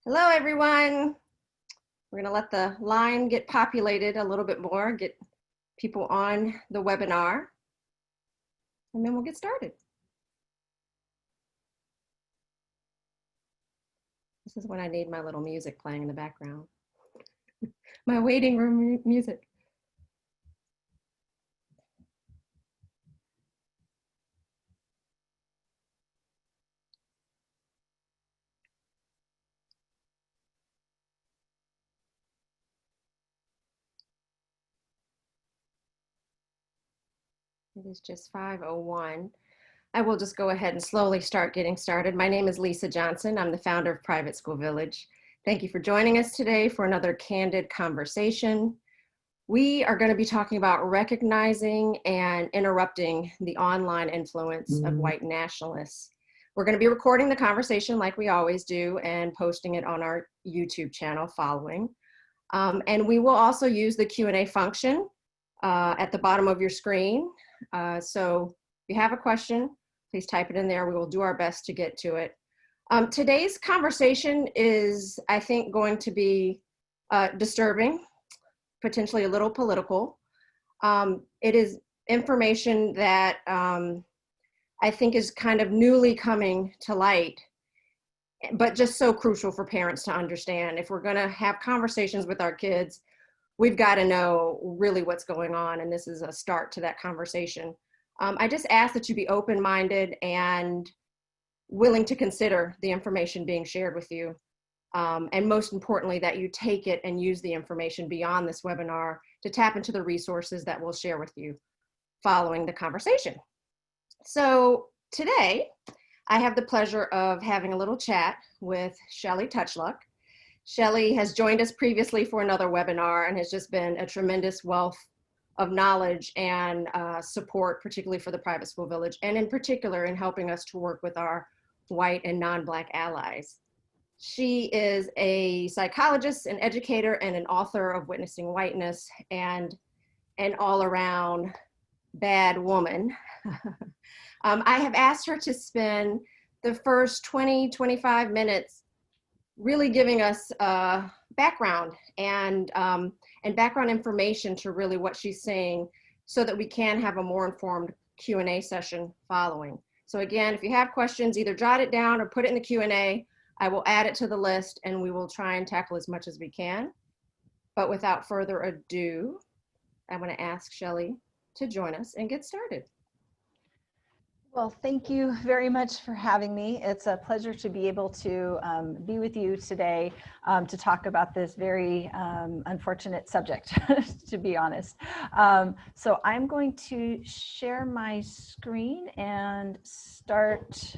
Hello, everyone. We're going to let the line get populated a little bit more, get people on the webinar, and then we'll get started. This is when I need my little music playing in the background. My waiting room music. It is just 5:01. I will just go ahead and slowly start getting started. My name is Lisa Johnson. I'm the founder of Private School Village. Thank you for joining us today for another candid conversation. We are going to be talking about recognizing and interrupting the online influence of white nationalists. We're going to be recording the conversation like we always do and posting it on our YouTube channel following. And we will also use the Q&A function at the bottom of your screen. So if you have a question, please type it in there. We will do our best to get to it. Today's conversation is, I think, going to be disturbing, potentially a little political. It is information that I think is kind of newly coming to light, but just so crucial for parents to understand. If we're gonna have conversations with our kids, we've gotta know really what's going on, and this is a start to that conversation. I just ask that you be open-minded and willing to consider the information being shared with you. And most importantly, that you take it and use the information beyond this webinar to tap into the resources that we'll share with you following the conversation. So today, I have the pleasure of having a little chat with Shelly Tochluk. Shelly has joined us previously for another webinar and has just been a tremendous wealth of knowledge and support, particularly for the Private School Village, and in particular in helping us to work with our white and non-Black allies. She is a psychologist, an educator, and an author of Witnessing Whiteness, and an all-around bad woman. I have asked her to spend the first 20-25 minutes really giving us background and background information to really what she's saying, so that we can have a more informed Q&A session following. So again, if you have questions, either jot it down or put it in the Q&A. I will add it to the list and we will try and tackle as much as we can. But without further ado, I want to ask Shelly to join us and get started. Well, thank you very much for having me. It's a pleasure to be able to be with you today to talk about this very unfortunate subject, to be honest. So I'm going to share my screen and start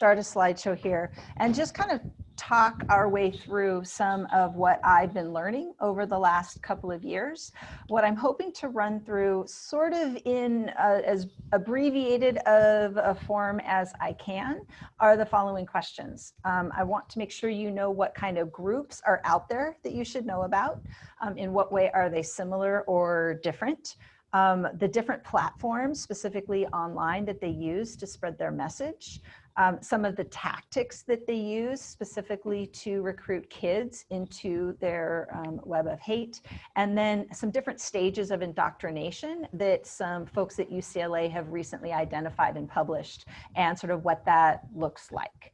a slideshow here and just kind of talk our way through some of what I've been learning over the last couple of years. What I'm hoping to run through sort of in as abbreviated of a form as I can are the following questions. I want to make sure you know what kind of groups are out there that you should know about. In what way are they similar or different? The different platforms, specifically online, that they use to spread their message. Some of the tactics that they use specifically to recruit kids into their web of hate, and then some different stages of indoctrination that some folks at UCLA have recently identified and published, and sort of what that looks like.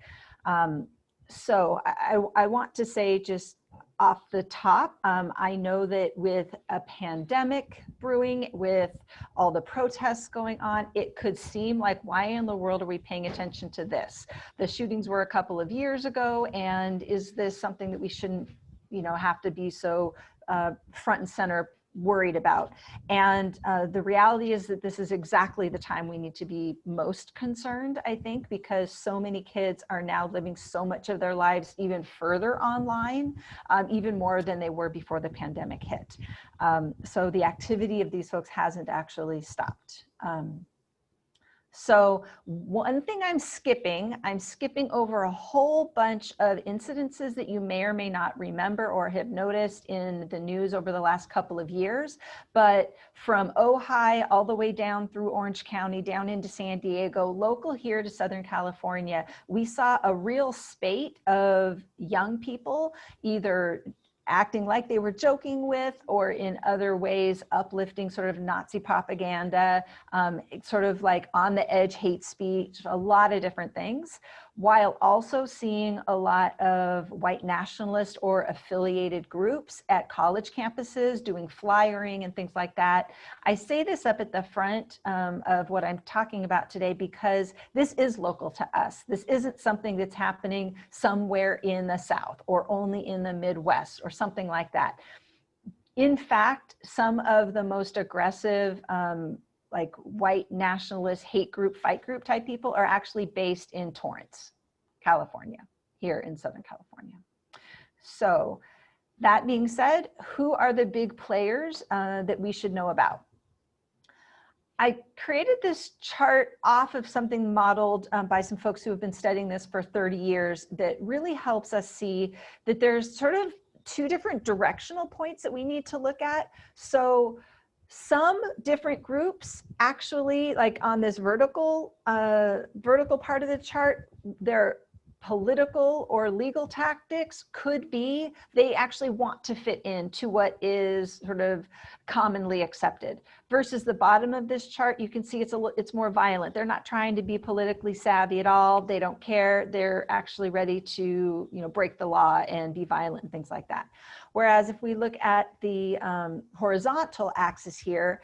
So I want to say, just off the top, I know that with a pandemic brewing, with all the protests going on, it could seem like, why in the world are we paying attention to this? The shootings were a couple of years ago, and is this something that we shouldn't, have to be so front and center worried about? And the reality is that this is exactly the time we need to be most concerned, I think, because so many kids are now living so much of their lives even further online, even more than they were before the pandemic hit. So the activity of these folks hasn't actually stopped. So one thing I'm skipping over a whole bunch of incidences that you may or may not remember or have noticed in the news over the last couple of years. But from Ojai all the way down through Orange County, down into San Diego, local here to Southern California, we saw a real spate of young people either acting like they were joking with, or in other ways uplifting sort of Nazi propaganda, sort of like on the edge hate speech, a lot of different things, while also seeing a lot of white nationalist or affiliated groups at college campuses doing flyering and things like that. I say this up at the front of what I'm talking about today because this is local to us. This isn't something that's happening somewhere in the South or only in the Midwest or something like that. In fact, some of the most aggressive like white nationalist hate group, fight group type people are actually based in Torrance, California, here in Southern California. So that being said, who are the big players that we should know about? I created this chart off of something modeled by some folks who have been studying this for 30 years that really helps us see that there's sort of two different directional points that we need to look at. So some different groups actually, like on this vertical part of the chart, their political or legal tactics could be they actually want to fit into what is sort of commonly accepted, versus the bottom of this chart, you can see it's more violent. They're not trying to be politically savvy at all. They don't care. They're actually ready to, break the law and be violent and things like that. Whereas if we look at the horizontal axis here,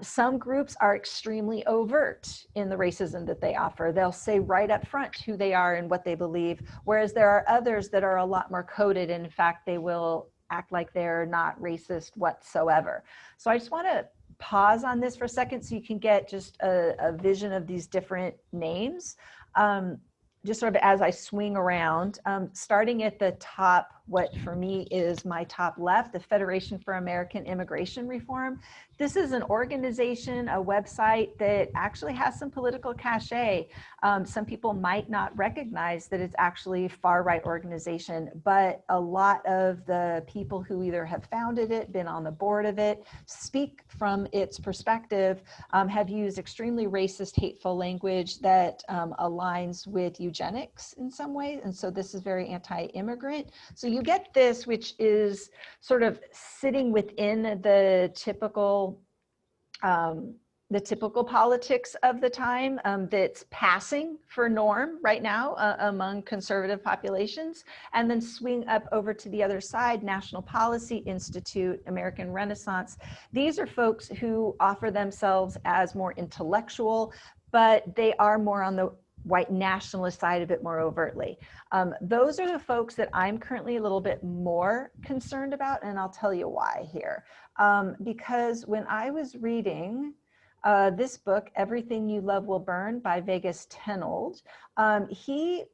some groups are extremely overt in the racism that they offer. They'll say right up front who they are and what they believe, whereas there are others that are a lot more coded, and in fact, they will act like they're not racist whatsoever. So I just want to pause on this for a second so you can get just a vision of these different names. Just sort of as I swing around, starting at the top, what for me is my top left, the Federation for American Immigration Reform. This is an organization, a website that actually has some political cachet. Some people might not recognize that it's actually a far-right organization, but a lot of the people who either have founded it, been on the board of it, speak from its perspective, have used extremely racist, hateful language that aligns with eugenics in some ways. And so this is very anti-immigrant. So you get this, which is sort of sitting within the typical politics of the time that's passing for norm right now among conservative populations, and then swing up over to the other side, National Policy Institute, American Renaissance. These are folks who offer themselves as more intellectual, but they are more on the white nationalist side of it more overtly. Those are the folks that I'm currently a little bit more concerned about, and I'll tell you why here. Because when I was reading this book, Everything You Love Will Burn by Vegas Tenold, he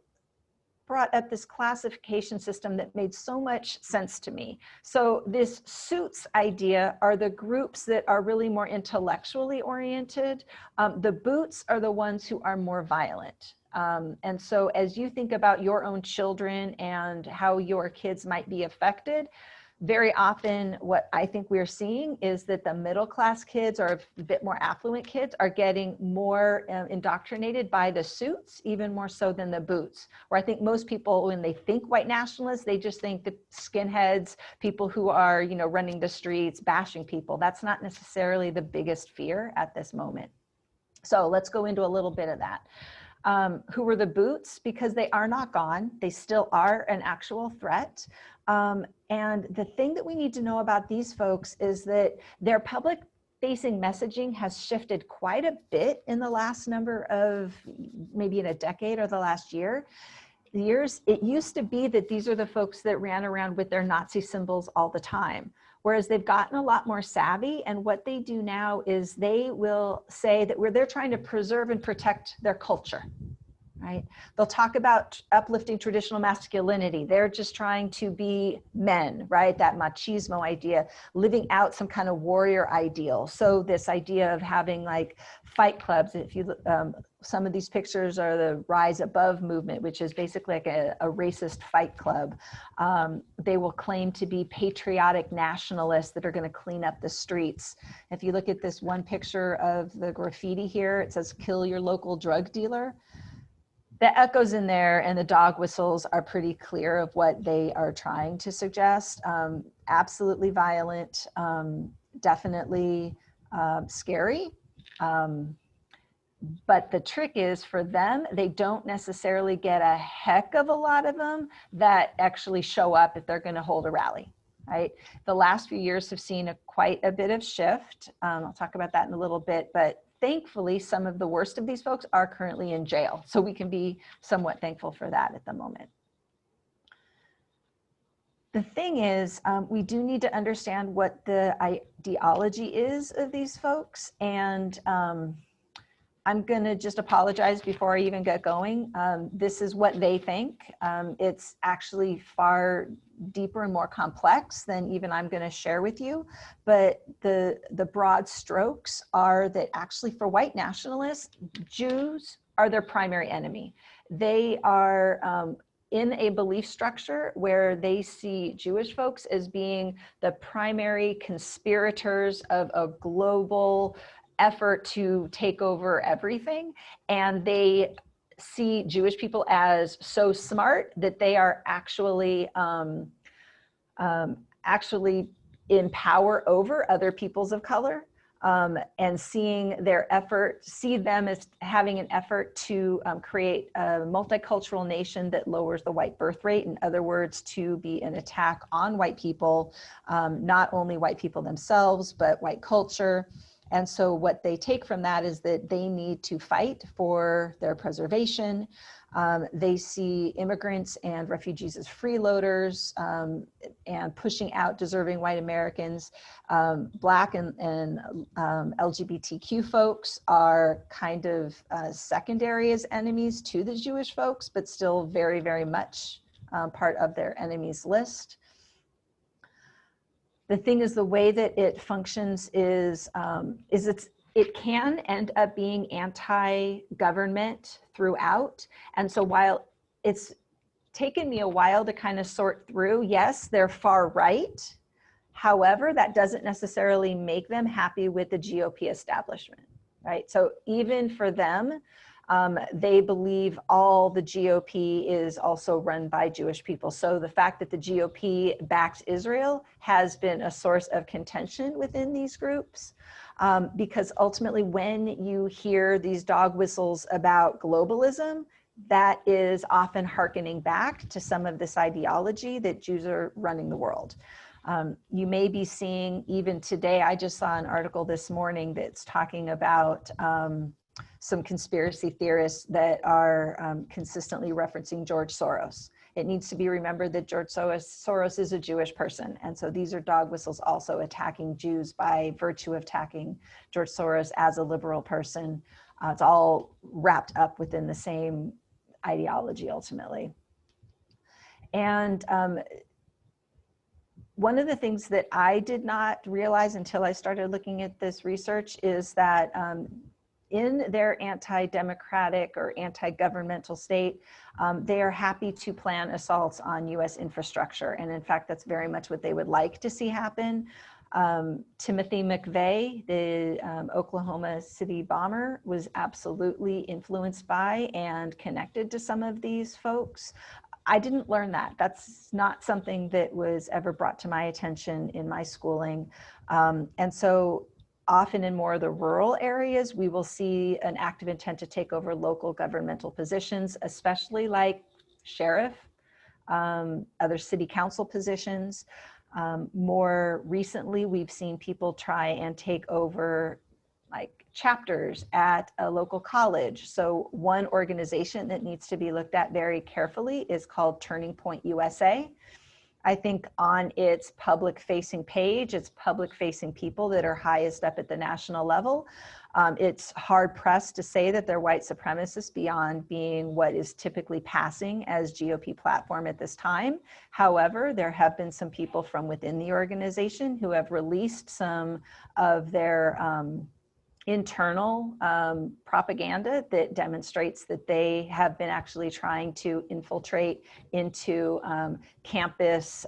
brought up this classification system that made so much sense to me. So this suits idea are the groups that are really more intellectually oriented. The boots are the ones who are more violent. And so as you think about your own children and how your kids might be affected, very often what I think we're seeing is that the middle class kids or a bit more affluent kids are getting more indoctrinated by the suits, even more so than the boots. Where I think most people, when they think white nationalists, they just think the skinheads, people who are, running the streets, bashing people. That's not necessarily the biggest fear at this moment. So let's go into a little bit of that. Who were the boots? Because they are not gone. They still are an actual threat. And the thing that we need to know about these folks is that their public facing messaging has shifted quite a bit in the last number of, maybe in a decade or the last years. It used to be that these are the folks that ran around with their Nazi symbols all the time. Whereas they've gotten a lot more savvy, and what they do now is they will say that they're trying to preserve and protect their culture. right? They'll talk about uplifting traditional masculinity. They're just trying to be men, right? That machismo idea, living out some kind of warrior ideal. So this idea of having like fight clubs, if you some of these pictures are the Rise Above movement, which is basically like a racist fight club. They will claim to be patriotic nationalists that are going to clean up the streets. If you look at this one picture of the graffiti here, it says, "Kill your local drug dealer." The echoes in there and the dog whistles are pretty clear of what they are trying to suggest. Absolutely violent, definitely scary. But the trick is for them, they don't necessarily get a heck of a lot of them that actually show up if they're going to hold a rally, right? The last few years have seen quite a bit of shift. I'll talk about that in a little bit, but thankfully, some of the worst of these folks are currently in jail. So we can be somewhat thankful for that at the moment. The thing is, we do need to understand what the ideology is of these folks. And I'm going to just apologize before I even get going. This is what they think. It's actually far deeper and more complex than even I'm going to share with you. But the broad strokes are that actually for white nationalists, Jews are their primary enemy. They are in a belief structure where they see Jewish folks as being the primary conspirators of a global effort to take over everything. And they see Jewish people as so smart that they are actually in power over other peoples of color, and seeing their effort, see them as having an effort to create a multicultural nation that lowers the white birth rate. In other words, to be an attack on white people, not only white people themselves, but white culture. And so what they take from that is that they need to fight for their preservation. They see immigrants and refugees as freeloaders, and pushing out deserving white Americans. Black and LGBTQ folks are kind of secondary as enemies to the Jewish folks, but still very, very much part of their enemies list. The thing is, the way that it functions is it can end up being anti-government throughout. And so while it's taken me a while to kind of sort through, yes, they're far right. However, that doesn't necessarily make them happy with the GOP establishment, right? So even for them, they believe all the GOP is also run by Jewish people. So the fact that the GOP backs Israel has been a source of contention within these groups, because ultimately when you hear these dog whistles about globalism, that is often hearkening back to some of this ideology that Jews are running the world. You may be seeing, even today, I just saw an article this morning that's talking about some conspiracy theorists that are consistently referencing George Soros. It needs to be remembered that George Soros is a Jewish person. And so these are dog whistles also attacking Jews by virtue of attacking George Soros as a liberal person. It's all wrapped up within the same ideology ultimately. And one of the things that I did not realize until I started looking at this research is that in their anti-democratic or anti-governmental state, they are happy to plan assaults on US infrastructure. And in fact, that's very much what they would like to see happen. Timothy McVeigh, the Oklahoma City bomber, was absolutely influenced by and connected to some of these folks. I didn't learn that. That's not something that was ever brought to my attention in my schooling. And so often in more of the rural areas, we will see an active intent to take over local governmental positions, especially like sheriff, other city council positions. More recently, we've seen people try and take over like chapters at a local college. So one organization that needs to be looked at very carefully is called Turning Point USA. I think on its public-facing page, it's public-facing people that are highest up at the national level. It's hard-pressed to say that they're white supremacists beyond being what is typically passing as GOP platform at this time. However, there have been some people from within the organization who have released some of their internal propaganda that demonstrates that they have been actually trying to infiltrate into campus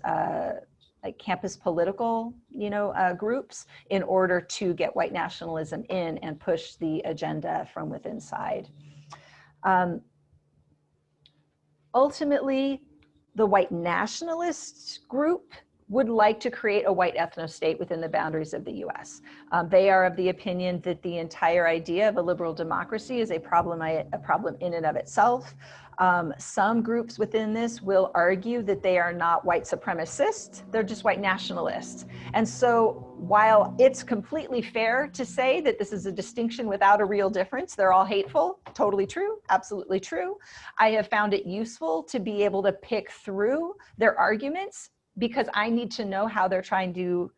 campus political, groups in order to get white nationalism in and push the agenda from within side. Ultimately, the white nationalist group would like to create a white ethno-state within the boundaries of the US. They are of the opinion that the entire idea of a liberal democracy is a problem in and of itself. Some groups within this will argue that they are not white supremacists, they're just white nationalists. And so while it's completely fair to say that this is a distinction without a real difference, they're all hateful, totally true, absolutely true. I have found it useful to be able to pick through their arguments because I need to know how they're trying to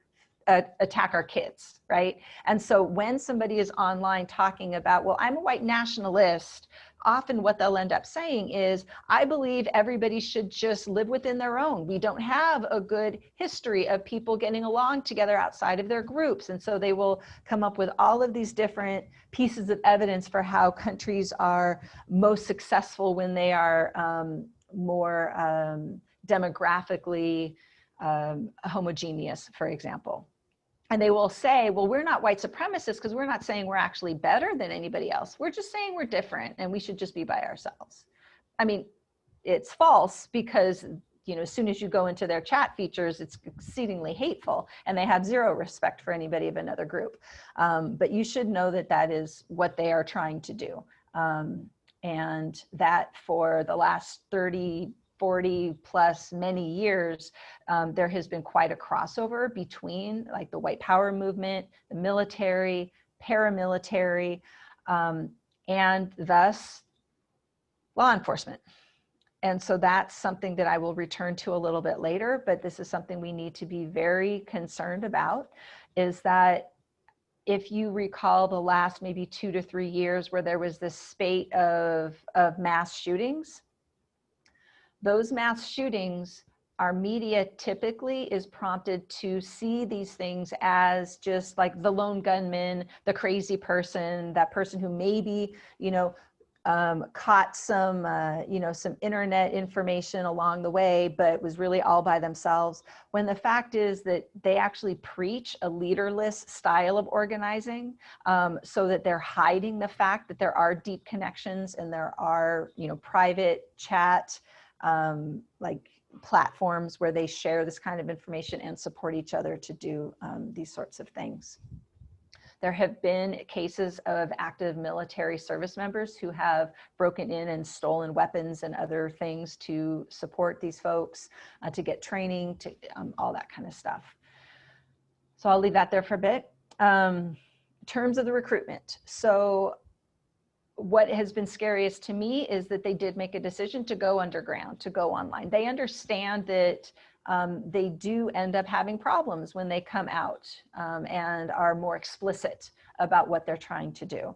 attack our kids, right? And so when somebody is online talking about, well, I'm a white nationalist, often what they'll end up saying is, I believe everybody should just live within their own. We don't have a good history of people getting along together outside of their groups. And so they will come up with all of these different pieces of evidence for how countries are most successful when they are more demographically homogeneous, for example. And they will say, well, we're not white supremacists because we're not saying we're actually better than anybody else. We're just saying we're different and we should just be by ourselves. I mean, it's false because, as soon as you go into their chat features, it's exceedingly hateful and they have zero respect for anybody of another group. But you should know that that is what they are trying to do. And that for the last 40 plus many years, there has been quite a crossover between like the white power movement, the military, paramilitary, and thus law enforcement. And so that's something that I will return to a little bit later, but this is something we need to be very concerned about, is that if you recall the last maybe 2 to 3 years where there was this spate of mass shootings, those mass shootings, our media typically is prompted to see these things as just like the lone gunman, the crazy person, that person who maybe, caught some, some internet information along the way, but was really all by themselves. When the fact is that they actually preach a leaderless style of organizing, so that they're hiding the fact that there are deep connections and there are, private chat, like platforms where they share this kind of information and support each other to do these sorts of things. There have been cases of active military service members who have broken in and stolen weapons and other things to support these folks, to get training, to all that kind of stuff. So I'll leave that there for a bit. In terms of the recruitment. So what has been scariest to me is that they did make a decision to go underground, to go online. They understand that they do end up having problems when they come out and are more explicit about what they're trying to do.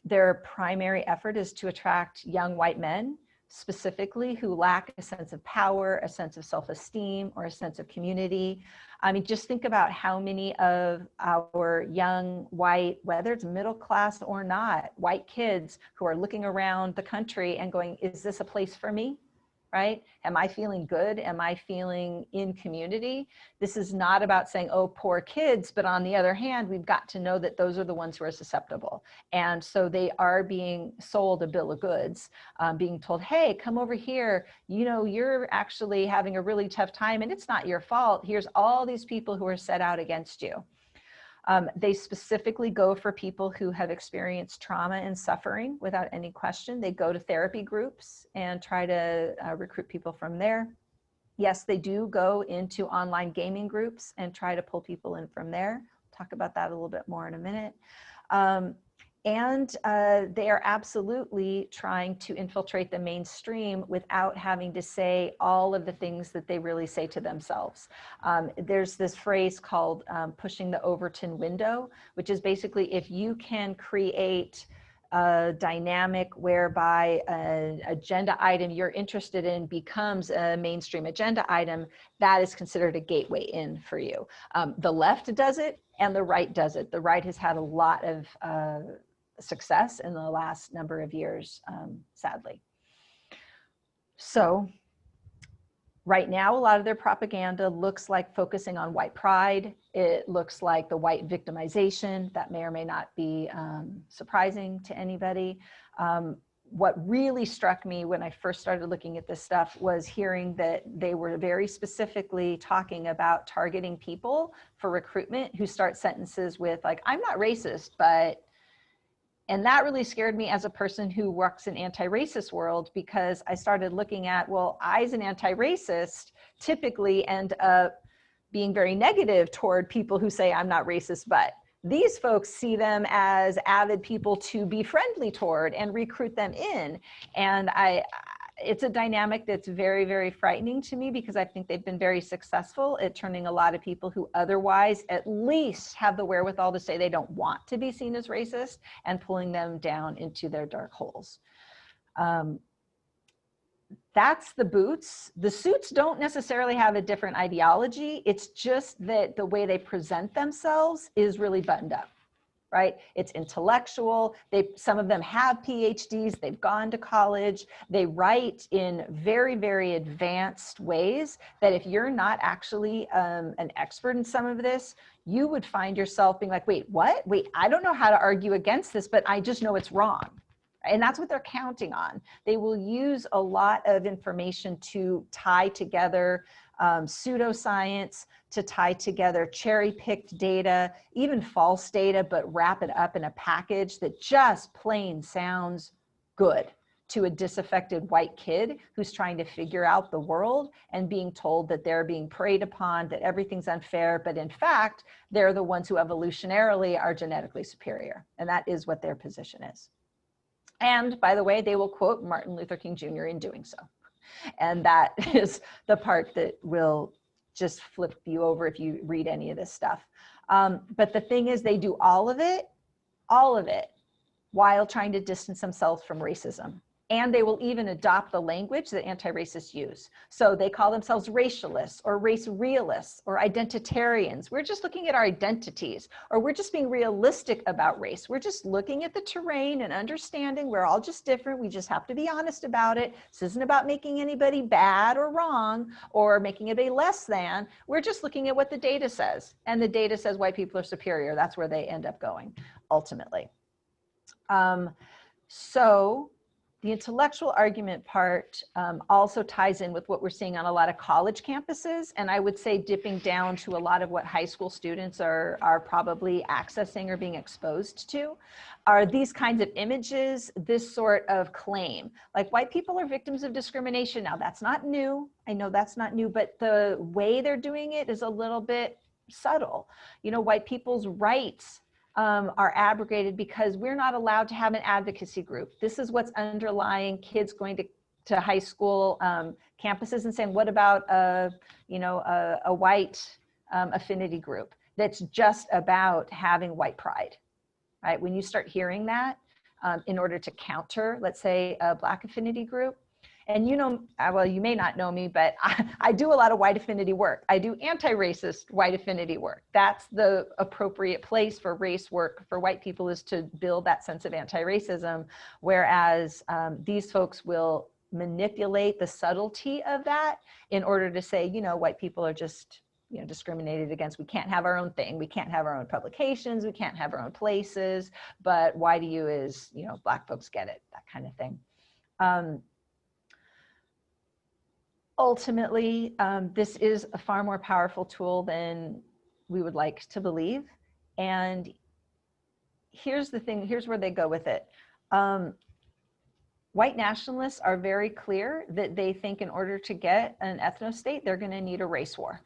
Their primary effort is to attract young white men, specifically who lack a sense of power, a sense of self-esteem, or a sense of community. I mean, just think about how many of our young white, whether it's middle class or not, white kids who are looking around the country and going, is this a place for me? Right? Am I feeling good? Am I feeling in community? This is not about saying, oh, poor kids, but on the other hand, we've got to know that those are the ones who are susceptible. And so they are being sold a bill of goods, being told, hey, come over here. You're actually having a really tough time and it's not your fault. Here's all these people who are set out against you. They specifically go for people who have experienced trauma and suffering without any question. They go to therapy groups and try to recruit people from there. Yes, they do go into online gaming groups and try to pull people in from there. Talk about that a little bit more in a minute. And they are absolutely trying to infiltrate the mainstream without having to say all of the things that they really say to themselves. There's this phrase called pushing the Overton window, which is basically if you can create a dynamic whereby an agenda item you're interested in becomes a mainstream agenda item, that is considered a gateway in for you. The left does it and the right does it. The right has had a lot of success in the last number of years, sadly. So right now, a lot of their propaganda looks like focusing on white pride. It looks like the white victimization. That may or may not be surprising to anybody. What really struck me when I first started looking at this stuff was hearing that they were very specifically talking about targeting people for recruitment who start sentences with like, I'm not racist, but, and that really scared me as a person who works in anti-racist world, because I started looking at, well, I as an anti-racist typically end up being very negative toward people who say I'm not racist, but these folks see them as avid people to be friendly toward and recruit them in. And it's a dynamic that's very, very frightening to me, because I think they've been very successful at turning a lot of people who otherwise at least have the wherewithal to say they don't want to be seen as racist and pulling them down into their dark holes. That's the boots. The suits don't necessarily have a different ideology. It's just that the way they present themselves is really buttoned up. Right? It's intellectual. Some of them have PhDs. They've gone to college. They write in very, very advanced ways that if you're not actually an expert in some of this, you would find yourself being like, wait, what? Wait, I don't know how to argue against this, but I just know it's wrong. And that's what they're counting on. They will use a lot of information to tie together pseudoscience, to tie together cherry-picked data, even false data, but wrap it up in a package that just plain sounds good to a disaffected white kid who's trying to figure out the world and being told that they're being preyed upon, that everything's unfair, but in fact, they're the ones who evolutionarily are genetically superior. And that is what their position is. And by the way, they will quote Martin Luther King Jr. in doing so. And that is the part that will just flip you over if you read any of this stuff. But the thing is, they do all of it, while trying to distance themselves from racism. And they will even adopt the language that anti-racists use. So they call themselves racialists or race realists or identitarians. We're just looking at our identities, or we're just being realistic about race. We're just looking at the terrain and understanding we're all just different. We just have to be honest about it. This isn't about making anybody bad or wrong or making anybody less than. We're just looking at what the data says. And the data says white people are superior. That's where they end up going ultimately. So the intellectual argument part also ties in with what we're seeing on a lot of college campuses, and I would say dipping down to a lot of what high school students are probably accessing or being exposed to, are these kinds of images, this sort of claim. Like, white people are victims of discrimination. Now, that's not new. I know that's not new, but the way they're doing it is a little bit subtle. You know, white people's rights are abrogated because we're not allowed to have an advocacy group. This is what's underlying kids going to high school campuses and saying, what about a white affinity group that's just about having white pride, right? When you start hearing that in order to counter, let's say, a Black affinity group, and you know, well, you may not know me, but I do a lot of white affinity work. I do anti-racist white affinity work. That's the appropriate place for race work for white people, is to build that sense of anti-racism, whereas these folks will manipulate the subtlety of that in order to say, you know, white people are just, you know, discriminated against. We can't have our own thing. We can't have our own publications. We can't have our own places. But why do you, as, you know, Black folks get it, that kind of thing. Ultimately, this is a far more powerful tool than we would like to believe. And here's the thing, here's where they go with it. White nationalists are very clear that they think in order to get an ethno-state, they're going to need a race war.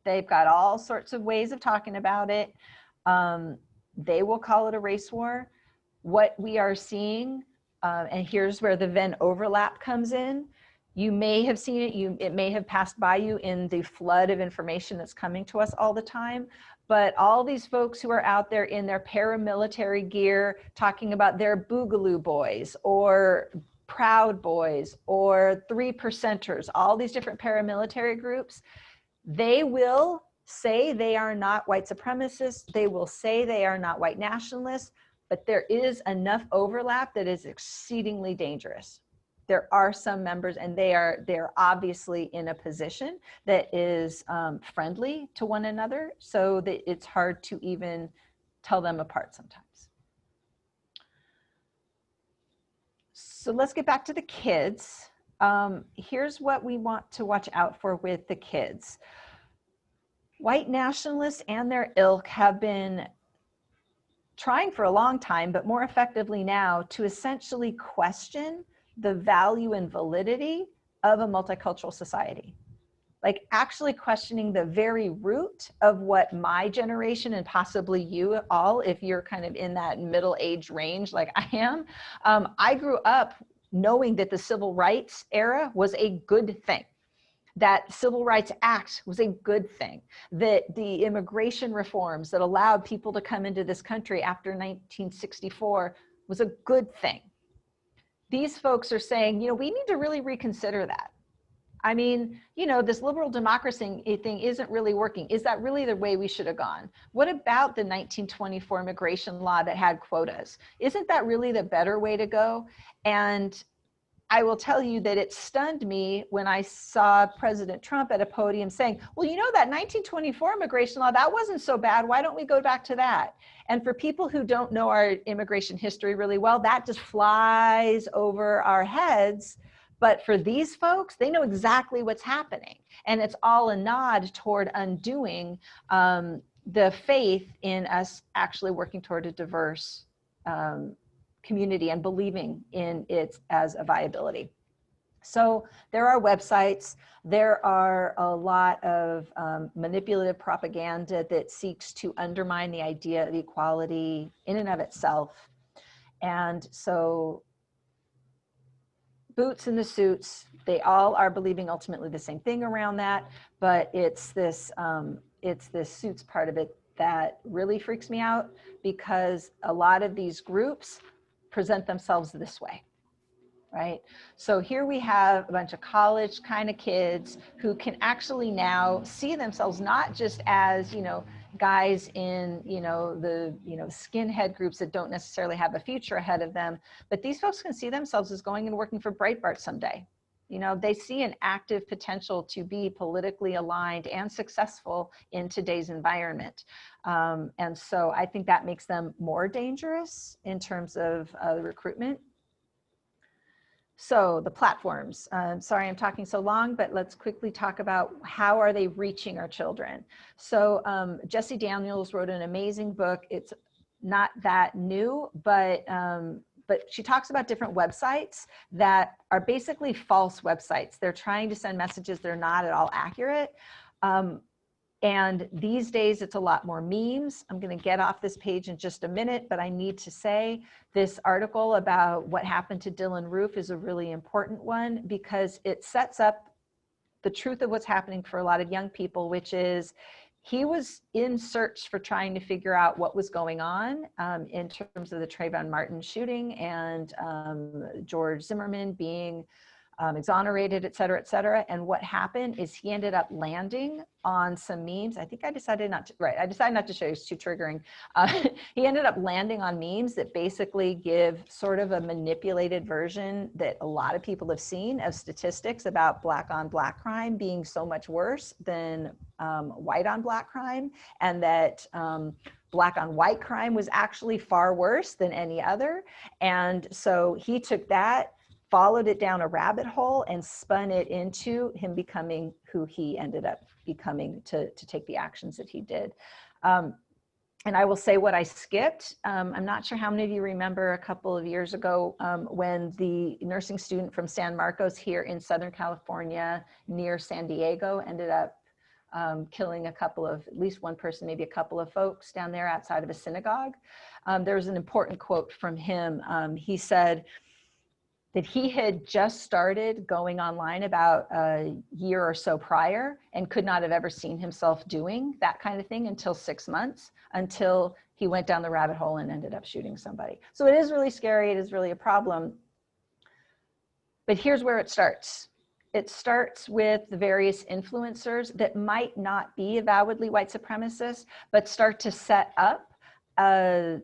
They've got all sorts of ways of talking about it. They will call it a race war. What we are seeing, and here's where the Venn overlap comes in. You may have seen it, it may have passed by you in the flood of information that's coming to us all the time, but all these folks who are out there in their paramilitary gear talking about their Boogaloo Boys or Proud Boys or 3%ers, all these different paramilitary groups, they will say they are not white supremacists, they will say they are not white nationalists, but there is enough overlap that is exceedingly dangerous. There are some members, and they're obviously in a position that is friendly to one another, so that it's hard to even tell them apart sometimes. So let's get back to the kids. Here's what we want to watch out for with the kids. White nationalists and their ilk have been trying for a long time, but more effectively now, to essentially question the value and validity of a multicultural society. Like actually questioning the very root of what my generation, and possibly you all, if you're kind of in that middle age range like I am, I grew up knowing that the civil rights era was a good thing. That Civil Rights Act was a good thing, that the immigration reforms that allowed people to come into this country after 1964 was a good thing. These folks are saying, you know, we need to really reconsider that. I mean, you know, this liberal democracy thing isn't really working. Is that really the way we should have gone? What about the 1924 immigration law that had quotas? Isn't that really the better way to go? And I will tell you that it stunned me when I saw President Trump at a podium saying, well, you know, that 1924 immigration law, that wasn't so bad. Why don't we go back to that? And for people who don't know our immigration history really well, that just flies over our heads. But for these folks, they know exactly what's happening. And it's all a nod toward undoing the faith in us actually working toward a diverse community and believing in it as a viability. So there are websites, there are a lot of manipulative propaganda that seeks to undermine the idea of equality in and of itself. And so boots in the suits, they all are believing ultimately the same thing around that, but it's this suits part of it that really freaks me out, because a lot of these groups present themselves this way, right? So here we have a bunch of college kind of kids who can actually now see themselves not just as, you know, guys in, you know, the, you know, skinhead groups that don't necessarily have a future ahead of them, but these folks can see themselves as going and working for Breitbart someday. You know, they see an active potential to be politically aligned and successful in today's environment. And so I think that makes them more dangerous in terms of the recruitment. So the platforms, sorry I'm talking so long, but let's quickly talk about how are they reaching our children. So Jessie Daniels wrote an amazing book. It's not that new, but she talks about different websites that are basically false websites. They're trying to send messages that are not at all accurate. And these days it's a lot more memes. I'm going to get off this page in just a minute, but I need to say this article about what happened to Dylan Roof is a really important one, because it sets up the truth of what's happening for a lot of young people, which is he was in search for trying to figure out what was going on in terms of the Trayvon Martin shooting and George Zimmerman being exonerated, et cetera, et cetera. And what happened is he ended up landing on some memes. I think I decided not to, right, I decided not to show you, it's too triggering. He ended up landing on memes that basically give sort of a manipulated version that a lot of people have seen of statistics about black on black crime being so much worse than white on black crime, and that black on white crime was actually far worse than any other. And so he took that, followed it down a rabbit hole, and spun it into him becoming who he ended up becoming to take the actions that he did. And I will say what I skipped. I'm not sure how many of you remember a couple of years ago when the nursing student from San Marcos here in Southern California near San Diego ended up killing at least one person, maybe a couple of folks down there outside of a synagogue. There's an important quote from him. He said that he had just started going online about a year or so prior and could not have ever seen himself doing that kind of thing until 6 months, until he went down the rabbit hole and ended up shooting somebody. So it is really scary. It is really a problem. But here's where it starts. It starts with the various influencers that might not be avowedly white supremacists, but start to set up a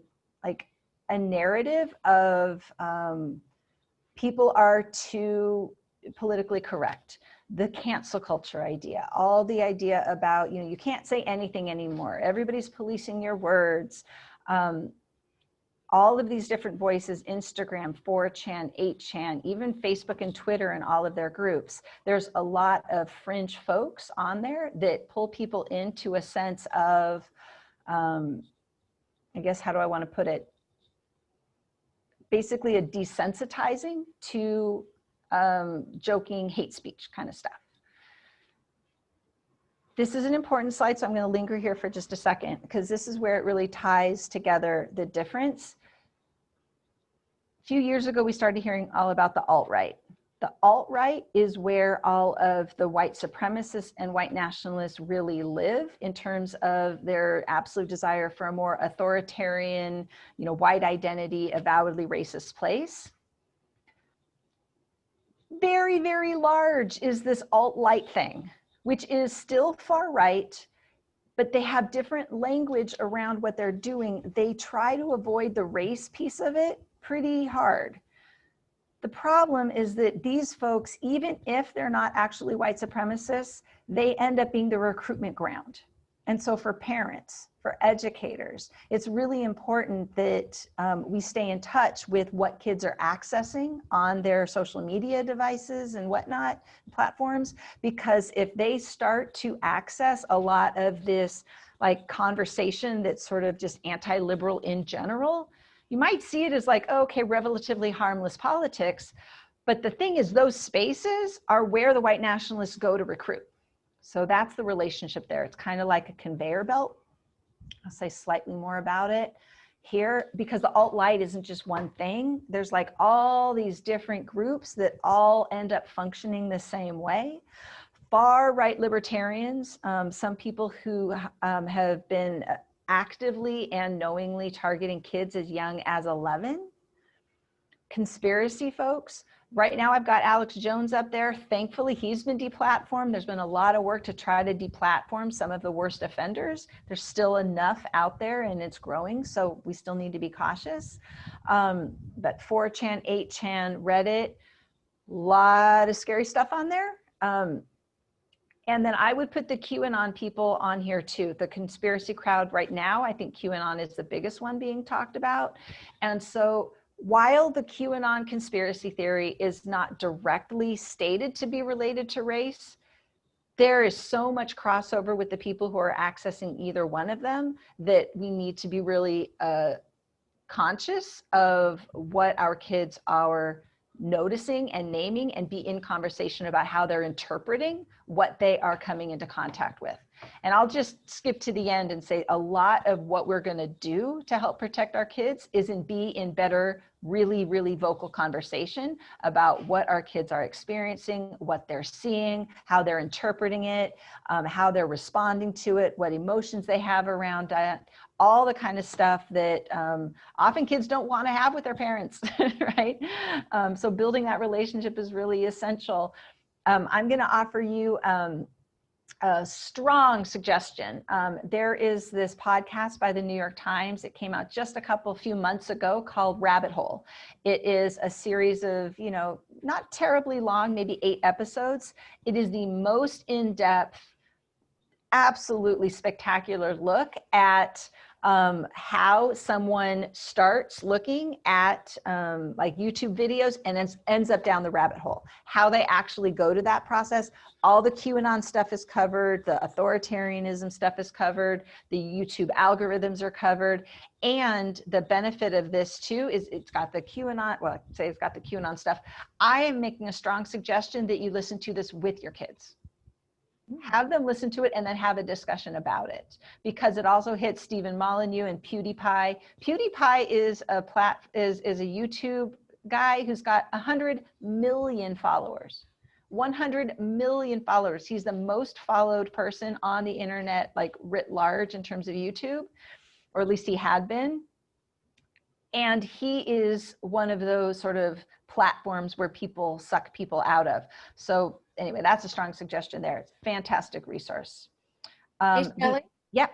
narrative of people are too politically correct. The cancel culture idea, all the idea about, you can't say anything anymore. Everybody's policing your words. All of these different voices, Instagram, 4chan, 8chan, even Facebook and Twitter and all of their groups. There's a lot of fringe folks on there that pull people into a sense of, I guess, how do I want to put it? Basically a desensitizing to joking hate speech kind of stuff. This is an important slide, so I'm going to linger here for just a second, because this is where it really ties together the difference. A few years ago, we started hearing all about the alt-right. The alt-right is where all of the white supremacists and white nationalists really live in terms of their absolute desire for a more authoritarian, white identity, avowedly racist place. Very, very large is this alt-right thing, which is still far right, but they have different language around what they're doing. They try to avoid the race piece of it pretty hard. The problem is that these folks, even if they're not actually white supremacists, they end up being the recruitment ground. And so for parents, for educators, it's really important that we stay in touch with what kids are accessing on their social media devices and whatnot, platforms, because if they start to access a lot of this conversation that's sort of just anti-liberal in general, you might see it as okay, relatively harmless politics. But the thing is, those spaces are where the white nationalists go to recruit. So that's the relationship there. It's kind of like a conveyor belt. I'll say slightly more about it here, because the alt-right isn't just one thing. There's all these different groups that all end up functioning the same way. Far right libertarians, some people who have been actively and knowingly targeting kids as young as 11. Conspiracy folks. Right now I've got Alex Jones up there. Thankfully, he's been deplatformed. There's been a lot of work to try to deplatform some of the worst offenders. There's still enough out there and it's growing, so we still need to be cautious. But 4chan, 8chan, Reddit, a lot of scary stuff on there. And then I would put the QAnon people on here too. The conspiracy crowd right now, I think QAnon is the biggest one being talked about. And so while the QAnon conspiracy theory is not directly stated to be related to race, there is so much crossover with the people who are accessing either one of them that we need to be really conscious of what our kids are noticing and naming, and be in conversation about how they're interpreting what they are coming into contact with. And I'll just skip to the end and say a lot of what we're going to do to help protect our kids is be in better, really, really vocal conversation about what our kids are experiencing, what they're seeing, how they're interpreting it, how they're responding to it, what emotions they have around that, all the kind of stuff that often kids don't want to have with their parents, right? So building that relationship is really essential. I'm going to offer you a strong suggestion. There is this podcast by the New York Times. It came out just a few months ago called Rabbit Hole. It is a series of, not terribly long, maybe 8 episodes. It is the most in-depth, absolutely spectacular look at how someone starts looking at YouTube videos and then ends up down the rabbit hole, how they actually go to that process. All the QAnon stuff is covered, the authoritarianism stuff is covered, the YouTube algorithms are covered. And the benefit of this too is it's got the QAnon, well, I'd say it's got the QAnon stuff. I am making a strong suggestion that you listen to this with your kids. Have them listen to it and then have a discussion about it, because it also hits Stephen Molyneux and PewDiePie. PewDiePie is a YouTube guy who's got 100 million followers. 100 million followers. He's the most followed person on the internet, like writ large in terms of YouTube, or at least he had been. And he is one of those sort of platforms where people suck people out of. So anyway, that's a strong suggestion there. It's a fantastic resource. Hey, Shelly, Yeah.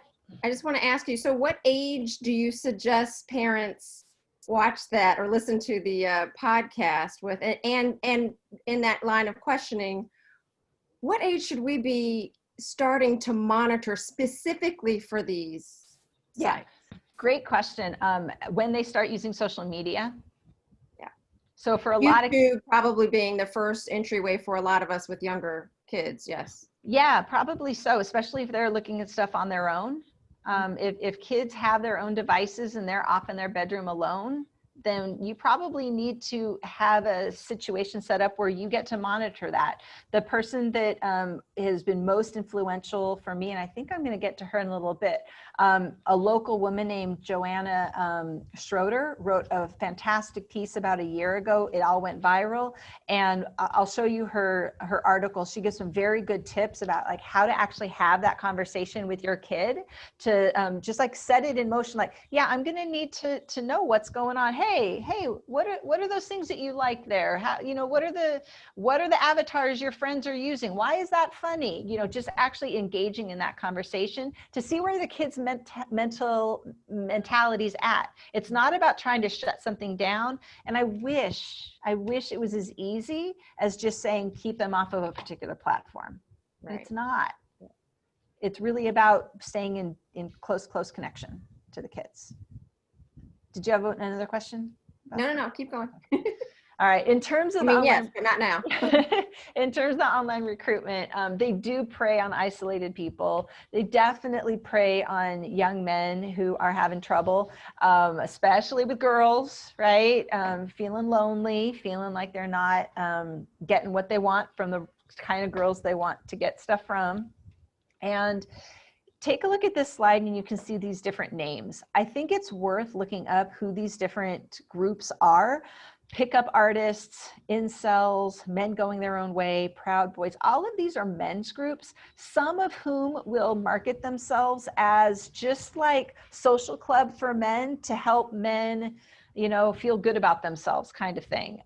I just want to ask you, so what age do you suggest parents watch that or listen to the podcast with? And in that line of questioning, what age should we be starting to monitor specifically for these sites? Great question. When they start using social media. Yeah. So for a YouTube lot of probably being the first entryway for a lot of us with younger kids. Yes. Yeah, probably so, especially if they're looking at stuff on their own. If kids have their own devices and they're off in their bedroom alone, then you probably need to have a situation set up where you get to monitor that. The person that has been most influential for me, and I think I'm going to get to her in a little bit, a local woman named Joanna Schroeder wrote a fantastic piece about a year ago. It all went viral, and I'll show you her article. She gives some very good tips about like how to actually have that conversation with your kid to just like set it in motion. Like, yeah, I'm going to need to know what's going on. Hey, what are those things that you like there? How, what are the avatars your friends are using? Why is that funny? Just actually engaging in that conversation to see where the kids' mental mentality's at. It's not about trying to shut something down. And I wish it was as easy as just saying, keep them off of a particular platform. Right. It's not. It's really about staying in close connection to the kids. Did you have another question? No, keep going. All right. In terms of yes, but not now. In terms of the online recruitment, they do prey on isolated people. They definitely prey on young men who are having trouble, especially with girls, right? Feeling lonely, feeling like they're not getting what they want from the kind of girls they want to get stuff from. And take a look at this slide and you can see these different names. I think it's worth looking up who these different groups are. Pickup artists, incels, men going their own way, Proud Boys. All of these are men's groups, some of whom will market themselves as just like social club for men to help men, feel good about themselves kind of thing.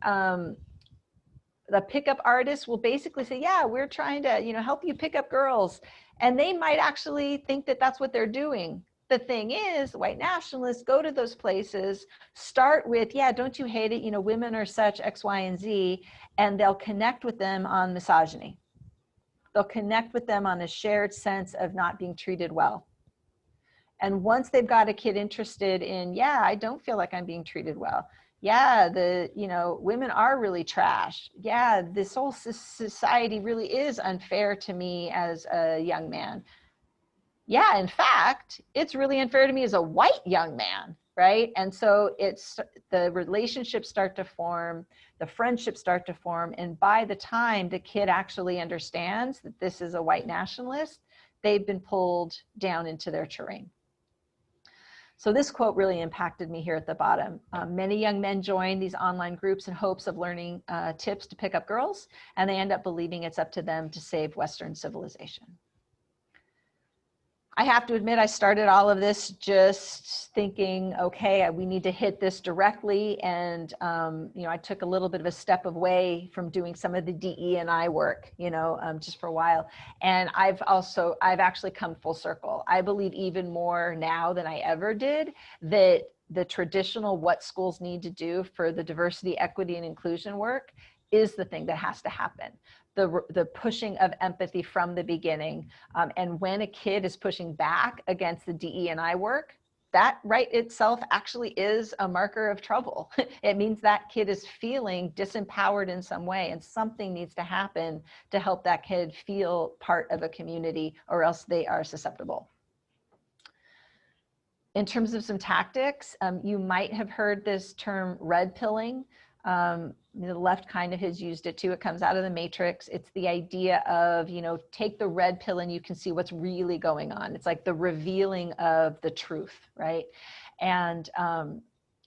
The pickup artists will basically say, yeah, we're trying to, help you pick up girls. And they might actually think that that's what they're doing. The thing is, white nationalists go to those places, start with, yeah, don't you hate it? Women are such X, Y, and Z, and they'll connect with them on misogyny. They'll connect with them on a shared sense of not being treated well. And once they've got a kid interested in, yeah, I don't feel like I'm being treated well. Yeah, women are really trash. Yeah, this whole society really is unfair to me as a young man. Yeah, in fact, it's really unfair to me as a white young man, right? And so the relationships start to form, the friendships start to form, and by the time the kid actually understands that this is a white nationalist, they've been pulled down into their terrain. So this quote really impacted me here at the bottom. Many young men join these online groups in hopes of learning tips to pick up girls, and they end up believing it's up to them to save Western civilization. I have to admit, I started all of this just thinking, okay, we need to hit this directly. And, I took a little bit of a step away from doing some of the DE&I work, just for a while. And I've actually come full circle. I believe even more now than I ever did that the traditional what schools need to do for the diversity, equity, and inclusion work is the thing that has to happen. The pushing of empathy from the beginning. And when a kid is pushing back against the DE&I work, that right itself actually is a marker of trouble. It means that kid is feeling disempowered in some way, and something needs to happen to help that kid feel part of a community, or else they are susceptible. In terms of some tactics, you might have heard this term red pilling. The left kind of has used it too. It comes out of the Matrix. It's the idea of, take the red pill and you can see what's really going on. It's like the revealing of the truth, right? And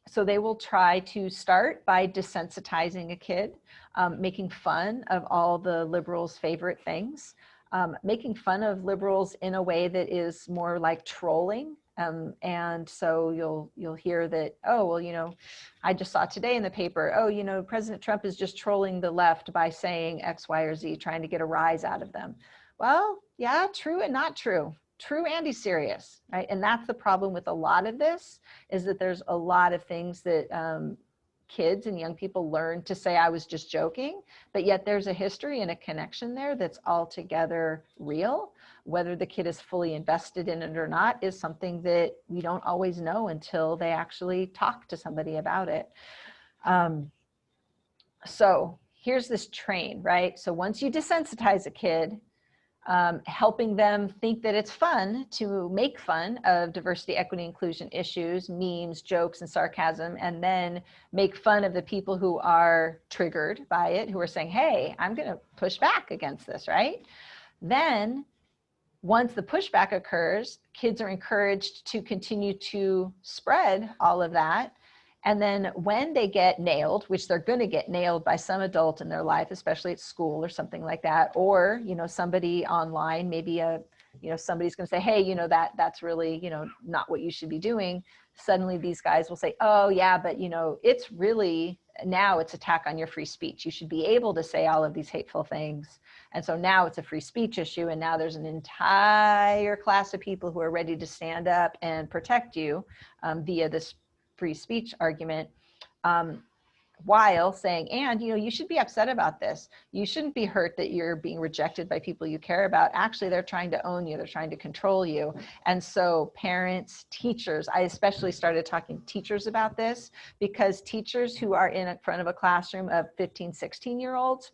so they will try to start by desensitizing a kid, making fun of all the liberals' favorite things, making fun of liberals in a way that is more like trolling. And so you'll hear that, oh, well, I just saw today in the paper, oh, President Trump is just trolling the left by saying X, Y, or Z, trying to get a rise out of them. Well, yeah, true and not true. True and he's serious, right? And that's the problem with a lot of this, is that there's a lot of things that kids and young people learn to say, I was just joking, but yet there's a history and a connection there that's altogether real. Whether the kid is fully invested in it or not is something that we don't always know until they actually talk to somebody about it. So here's this train, right? So once you desensitize a kid, helping them think that it's fun to make fun of diversity, equity, inclusion issues, memes, jokes, and sarcasm, and then make fun of the people who are triggered by it, who are saying, hey, I'm going to push back against this, right? Then once the pushback occurs, kids are encouraged to continue to spread all of that. And then when they get nailed, which they're going to get nailed by some adult in their life, especially at school or something like that, or, somebody online, maybe somebody's going to say, hey, that's really, not what you should be doing. Suddenly these guys will say, oh yeah, but it's really, now it's attack on your free speech. You should be able to say all of these hateful things. And so now it's a free speech issue. And now there's an entire class of people who are ready to stand up and protect you via this free speech argument, while saying, and you should be upset about this. You shouldn't be hurt that you're being rejected by people you care about. Actually, they're trying to own you. They're trying to control you. And so parents, teachers, I especially started talking to teachers about this, because teachers who are in front of a classroom of 15, 16-year-olds,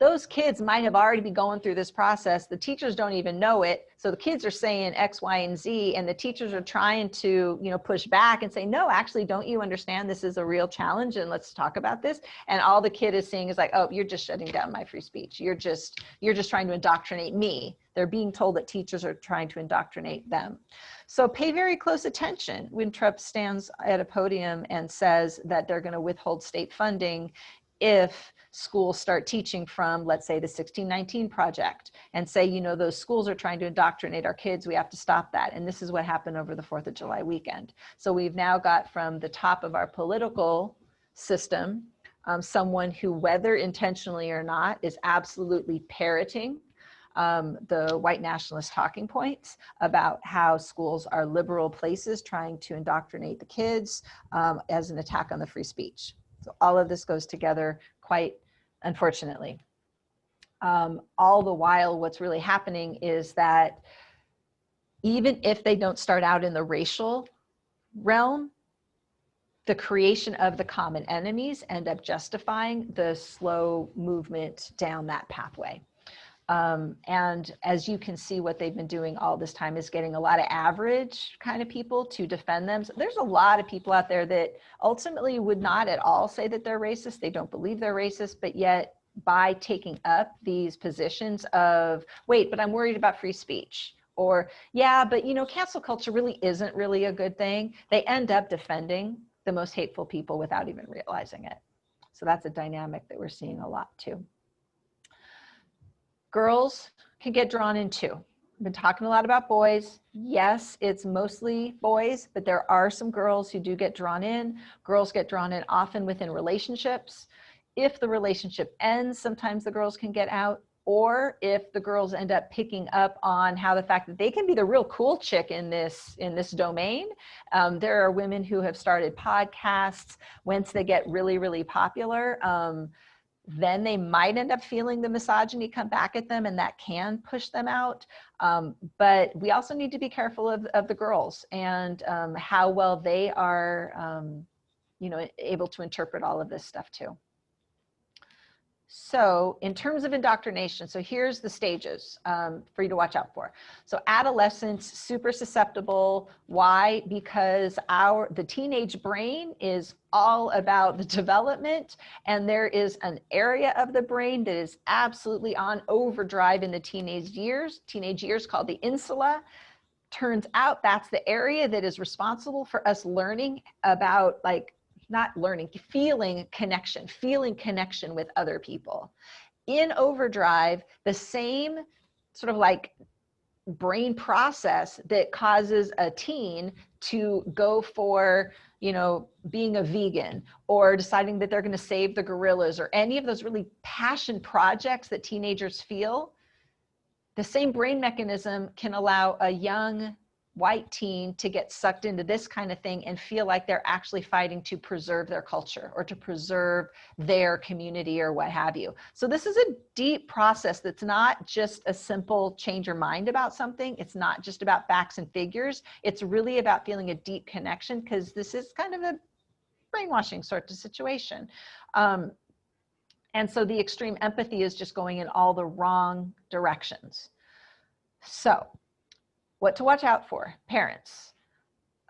those kids might have already been going through this process. The teachers don't even know it. So the kids are saying X, Y, and Z, and the teachers are trying to, push back and say, no, actually, don't you understand this is a real challenge and let's talk about this. And all the kid is seeing is like, oh, you're just shutting down my free speech. You're just trying to indoctrinate me. They're being told that teachers are trying to indoctrinate them. So pay very close attention when Trump stands at a podium and says that they're going to withhold state funding if schools start teaching from, let's say, the 1619 Project, and say, those schools are trying to indoctrinate our kids, we have to stop that. And this is what happened over the 4th of July weekend. So we've now got from the top of our political system, someone who, whether intentionally or not, is absolutely parroting the white nationalist talking points about how schools are liberal places trying to indoctrinate the kids as an attack on the free speech. So all of this goes together quite unfortunately. All the while, what's really happening is that even if they don't start out in the racial realm, the creation of the common enemies end up justifying the slow movement down that pathway. And as you can see, what they've been doing all this time is getting a lot of average kind of people to defend them. So there's a lot of people out there that ultimately would not at all say that they're racist. They don't believe they're racist, but yet by taking up these positions of, wait, but I'm worried about free speech, or yeah, but cancel culture really isn't really a good thing, they end up defending the most hateful people without even realizing it. So that's a dynamic that we're seeing a lot too. Girls can get drawn in too. I've been talking a lot about boys. Yes, it's mostly boys, but there are some girls who do get drawn in. Girls get drawn in often within relationships. If the relationship ends, sometimes the girls can get out, or if the girls end up picking up on how the fact that they can be the real cool chick in this domain. There are women who have started podcasts. Once they get really, really popular, then they might end up feeling the misogyny come back at them, and that can push them out. But we also need to be careful of the girls and how well they are able to interpret all of this stuff too. So in terms of indoctrination, so here's the stages for you to watch out for. So adolescence, super susceptible. Why? Because the teenage brain is all about the development, and there is an area of the brain that is absolutely on overdrive in the teenage years called the insula. Turns out that's the area that is responsible for us learning about, like, not learning, feeling connection with other people. In overdrive, the same sort of like brain process that causes a teen to go for, you know, being a vegan or deciding that they're going to save the gorillas or any of those really passion projects that teenagers feel, the same brain mechanism can allow a young white teen to get sucked into this kind of thing and feel like they're actually fighting to preserve their culture or to preserve their community or what have you. So this is a deep process that's not just a simple change your mind about something. It's not just about facts and figures. It's really about feeling a deep connection, because this is kind of a brainwashing sort of situation. And so the extreme empathy is just going in all the wrong directions. So what to watch out for, parents.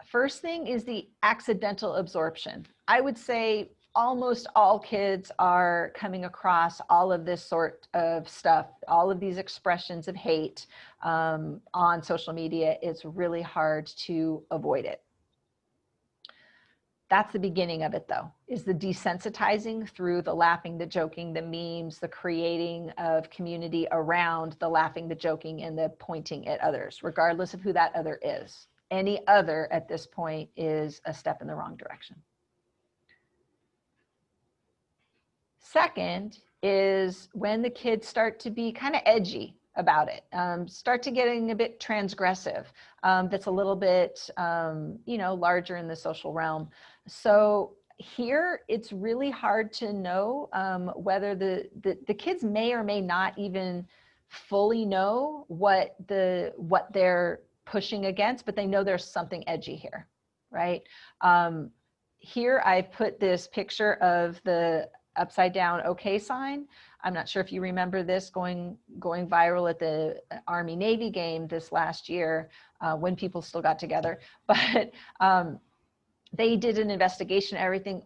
First thing is the accidental absorption. I would say almost all kids are coming across all of this sort of stuff, all of these expressions of hate on social media. It's really hard to avoid it. That's the beginning of it, though, is the desensitizing through the laughing, the joking, the memes, the creating of community around the laughing, the joking, and the pointing at others, regardless of who that other is. Any other at this point is a step in the wrong direction. Second is when the kids start to be kind of edgy about it, start to getting a bit transgressive, that's a little bit, larger in the social realm. So here it's really hard to know whether the kids may or may not even fully know what they're pushing against, but they know there's something edgy here, right? Here I put this picture of the upside down OK sign. I'm not sure if you remember this going viral at the Army Navy game this last year when people still got together, but they did an investigation, everything.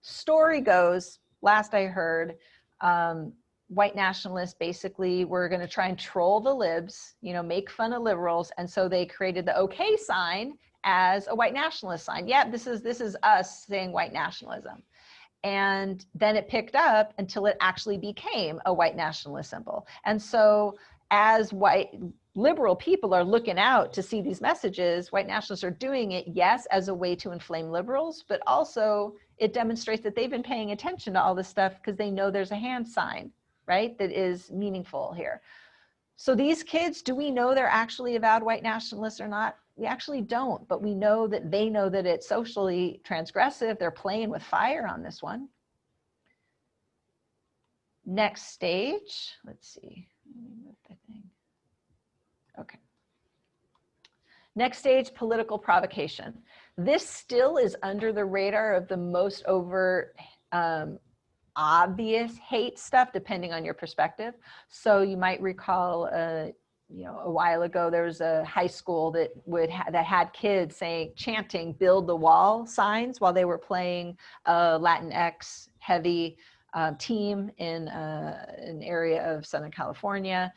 Story goes, last I heard, white nationalists basically were going to try and troll the libs, make fun of liberals. And so they created the OK sign as a white nationalist sign. Yeah, this is us saying white nationalism. And then it picked up until it actually became a white nationalist symbol. And so as white liberal people are looking out to see these messages, white nationalists are doing it, yes, as a way to inflame liberals, but also it demonstrates that they've been paying attention to all this stuff because they know there's a hand sign, right, that is meaningful here. So these kids, do we know they're actually avowed white nationalists or not? We actually don't, but we know that they know that it's socially transgressive. They're playing with fire on this one. Next stage, let's see. Let me move the thing. Okay. Next stage, political provocation. This still is under the radar of the most overt, obvious hate stuff, depending on your perspective. So you might recall, a while ago, there was a high school that had kids chanting "Build the Wall" signs while they were playing a Latinx heavy team in an area of Southern California.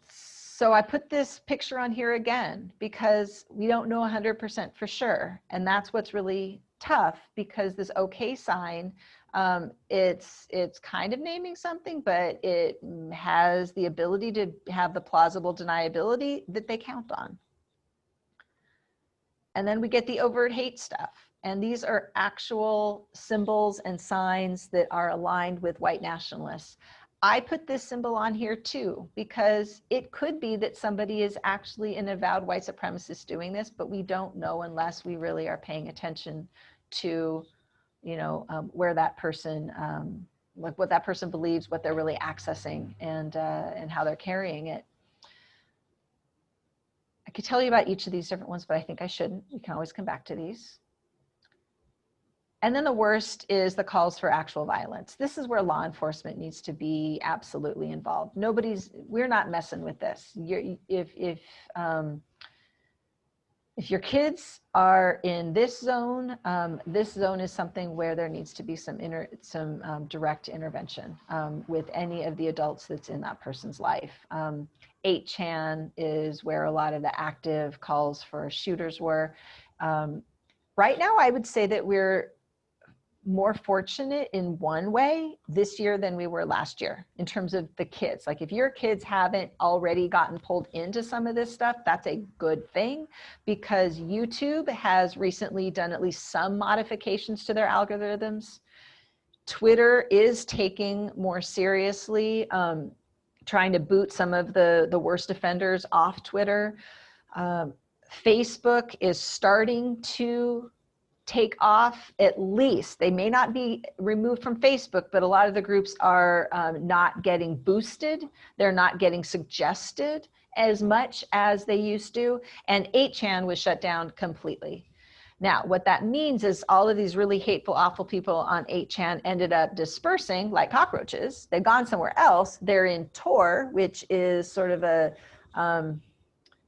So I put this picture on here again because we don't know 100% for sure. And that's what's really tough, because this OK sign, it's kind of naming something, but it has the ability to have the plausible deniability that they count on. And then we get the overt hate stuff. And these are actual symbols and signs that are aligned with white nationalists. I put this symbol on here too, because it could be that somebody is actually an avowed white supremacist doing this, but we don't know unless we really are paying attention to, where that person, like what that person believes, what they're really accessing, and how they're carrying it. I could tell you about each of these different ones, but I think I shouldn't. We can always come back to these. And then the worst is the calls for actual violence. This is where law enforcement needs to be absolutely involved. We're not messing with this. If your kids are in this zone is something where there needs to be some direct intervention with any of the adults that's in that person's life. 8chan is where a lot of the active calls for shooters were. Right now, I would say that we're more fortunate in one way this year than we were last year in terms of the kids. Like if your kids haven't already gotten pulled into some of this stuff, that's a good thing, because YouTube has recently done at least some modifications to their algorithms. Twitter is taking more seriously, trying to boot some of the worst offenders off Twitter. Facebook is starting to take off, at least. They may not be removed from Facebook, but a lot of the groups are not getting boosted. They're not getting suggested as much as they used to. And 8chan was shut down completely. Now, what that means is all of these really hateful, awful people on 8chan ended up dispersing like cockroaches. They've gone somewhere else. They're in Tor, which is sort of a,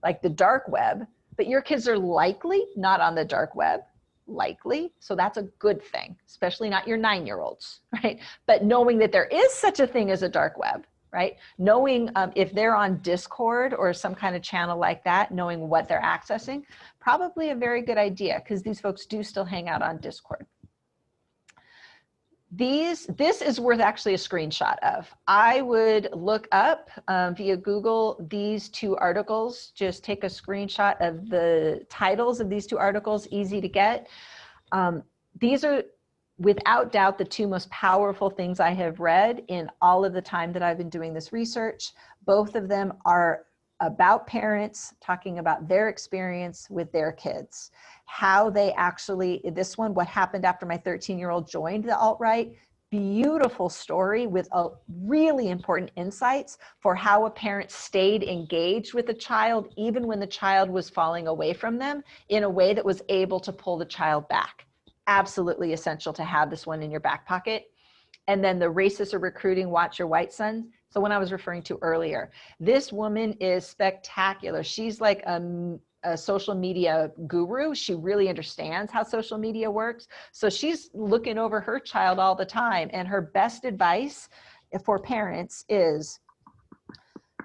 like the dark web, but your kids are likely not on the dark web. Likely. So that's a good thing, especially not your 9-year-olds, right? But knowing that there is such a thing as a dark web, right? Knowing if they're on Discord or some kind of channel like that, knowing what they're accessing, probably a very good idea, because these folks do still hang out on Discord. This is worth actually a screenshot of. I would look up via Google these two articles. Just take a screenshot of the titles of these two articles, easy to get. These are without doubt the two most powerful things I have read in all of the time that I've been doing this research. Both of them are about parents talking about their experience with their kids, how they actually, this one, what happened after my 13-year-old joined the alt-right. Beautiful story with a really important insights for how a parent stayed engaged with a child even when the child was falling away from them in a way that was able to pull the child back. Absolutely essential to have this one in your back pocket. And then the racists are recruiting, watch your white sons. So when I was referring to earlier, this woman is spectacular. She's like a social media guru. She really understands how social media works. So she's looking over her child all the time. And her best advice for parents is,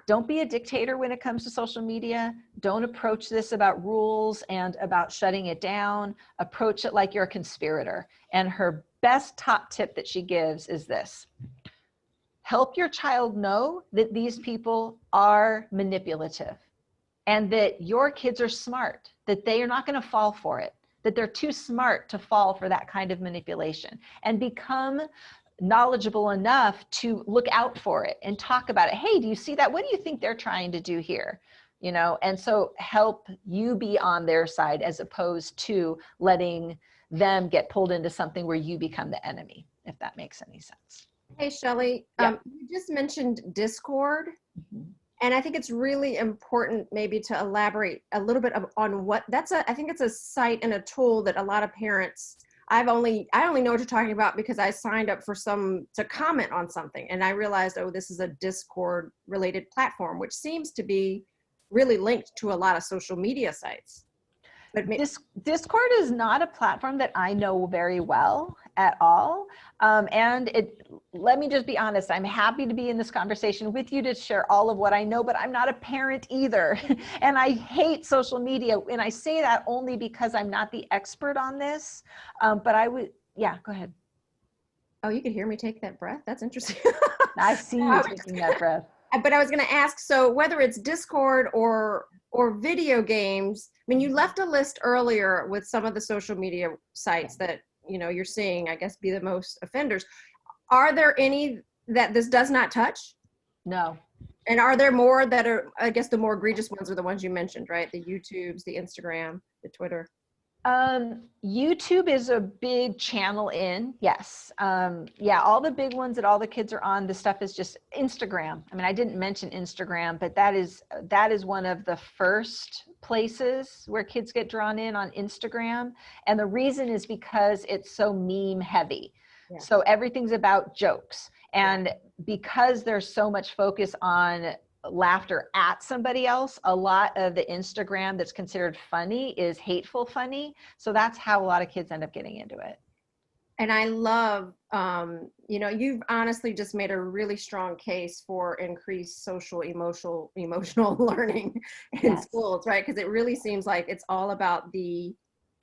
don't be a dictator when it comes to social media. Don't approach this about rules and about shutting it down. Approach it like you're a conspirator. And her best top tip that she gives is this: help your child know that these people are manipulative and that your kids are smart, that they are not going to fall for it, that they're too smart to fall for that kind of manipulation, and become knowledgeable enough to look out for it and talk about it. Hey, do you see that? What do you think they're trying to do here? You know, and so help you be on their side as opposed to letting them get pulled into something where you become the enemy, if that makes any sense. Hey, Shelly, Yep. You just mentioned Discord, Mm-hmm. and I think it's really important maybe to elaborate a little bit on what that's I think it's a site and a tool that a lot of parents, I only know what you're talking about because I signed up for to comment on something, and I realized, oh, this is a Discord related platform, which seems to be really linked to a lot of social media sites. But Discord is not a platform that I know very well at all. Let me just be honest, I'm happy to be in this conversation with you to share all of what I know, but I'm not a parent either. And I hate social media. And I say that only because I'm not the expert on this. But I would, yeah, go ahead. Oh, you could hear me take that breath? That's interesting. I see you taking that breath. But I was going to ask, so whether it's Discord or video games, I mean, you left a list earlier with some of the social media sites that, you know, you're seeing, I guess, be the most offenders. Are there any that this does not touch? No. And are there more that are, I guess the more egregious ones are the ones you mentioned, right? The YouTubes, the Instagram, the Twitter. YouTube is a big channel in, yes. Yeah, all the big ones that all the kids are on, the stuff is just Instagram. I mean, I didn't mention Instagram, but that is one of the first places where kids get drawn in, on Instagram. And the reason is because it's so meme heavy. Yeah. So everything's about jokes. And because there's so much focus on laughter at somebody else, a lot of the Instagram that's considered funny is hateful funny. So that's how a lot of kids end up getting into it. And I love, you've honestly just made a really strong case for increased social emotional learning in schools, right? Because it really seems like it's all about the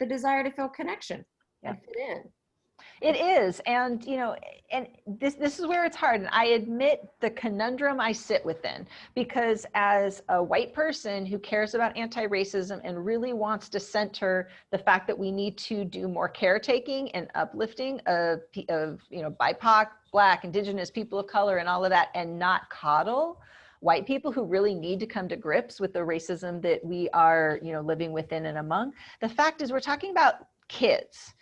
desire to feel connection and fit in. It is. And, and this is where it's hard. And I admit the conundrum I sit within, because as a white person who cares about anti-racism and really wants to center the fact that we need to do more caretaking and uplifting of BIPOC, Black, Indigenous, people of color, and all of that, and not coddle white people who really need to come to grips with the racism that we are, living within and among. The fact is, we're talking about kids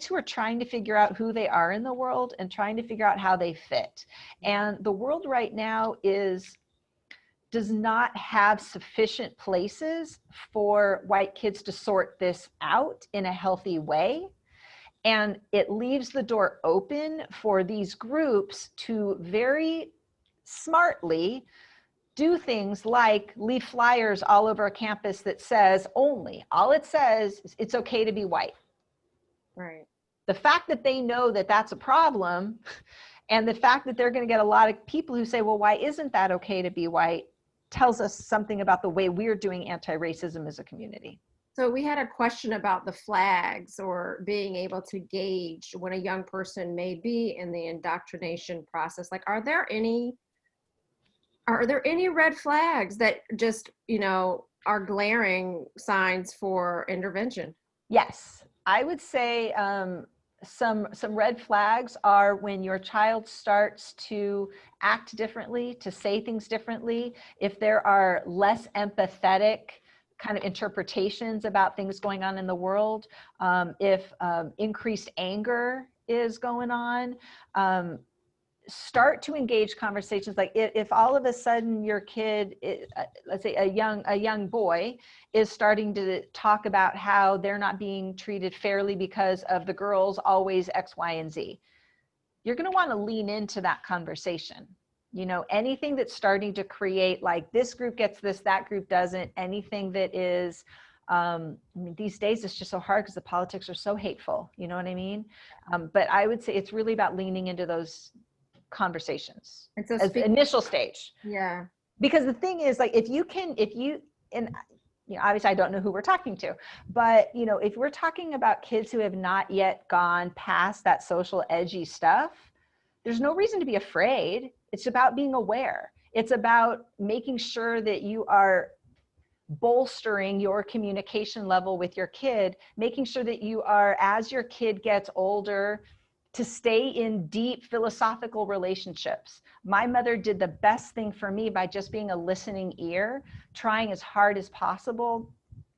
who are trying to figure out who they are in the world and trying to figure out how they fit. And the world right now does not have sufficient places for white kids to sort this out in a healthy way. And it leaves the door open for these groups to very smartly do things like leave flyers all over a campus that says all it says is it's okay to be white. Right. The fact that they know that that's a problem, and the fact that they're going to get a lot of people who say, well, why isn't that okay to be white, tells us something about the way we're doing anti-racism as a community. So we had a question about the flags, or being able to gauge when a young person may be in the indoctrination process. Like, are there any red flags that just, are glaring signs for intervention? Yes. I would say some red flags are when your child starts to act differently, to say things differently, if there are less empathetic kind of interpretations about things going on in the world, if increased anger is going on, start to engage conversations. Like if all of a sudden your kid, let's say a young boy, is starting to talk about how they're not being treated fairly because of the girls always X, Y, and Z, you're going to want to lean into that conversation. Anything that's starting to create like this group gets this, that group doesn't, anything that is, these days it's just so hard because the politics are so hateful, you know what I mean? But I would say it's really about leaning into those conversations as the initial stage. Yeah. Because the thing is, like, obviously I don't know who we're talking to, but if we're talking about kids who have not yet gone past that social edgy stuff, there's no reason to be afraid. It's about being aware. It's about making sure that you are bolstering your communication level with your kid, making sure that you are, as your kid gets older, to stay in deep philosophical relationships. My mother did the best thing for me by just being a listening ear, trying as hard as possible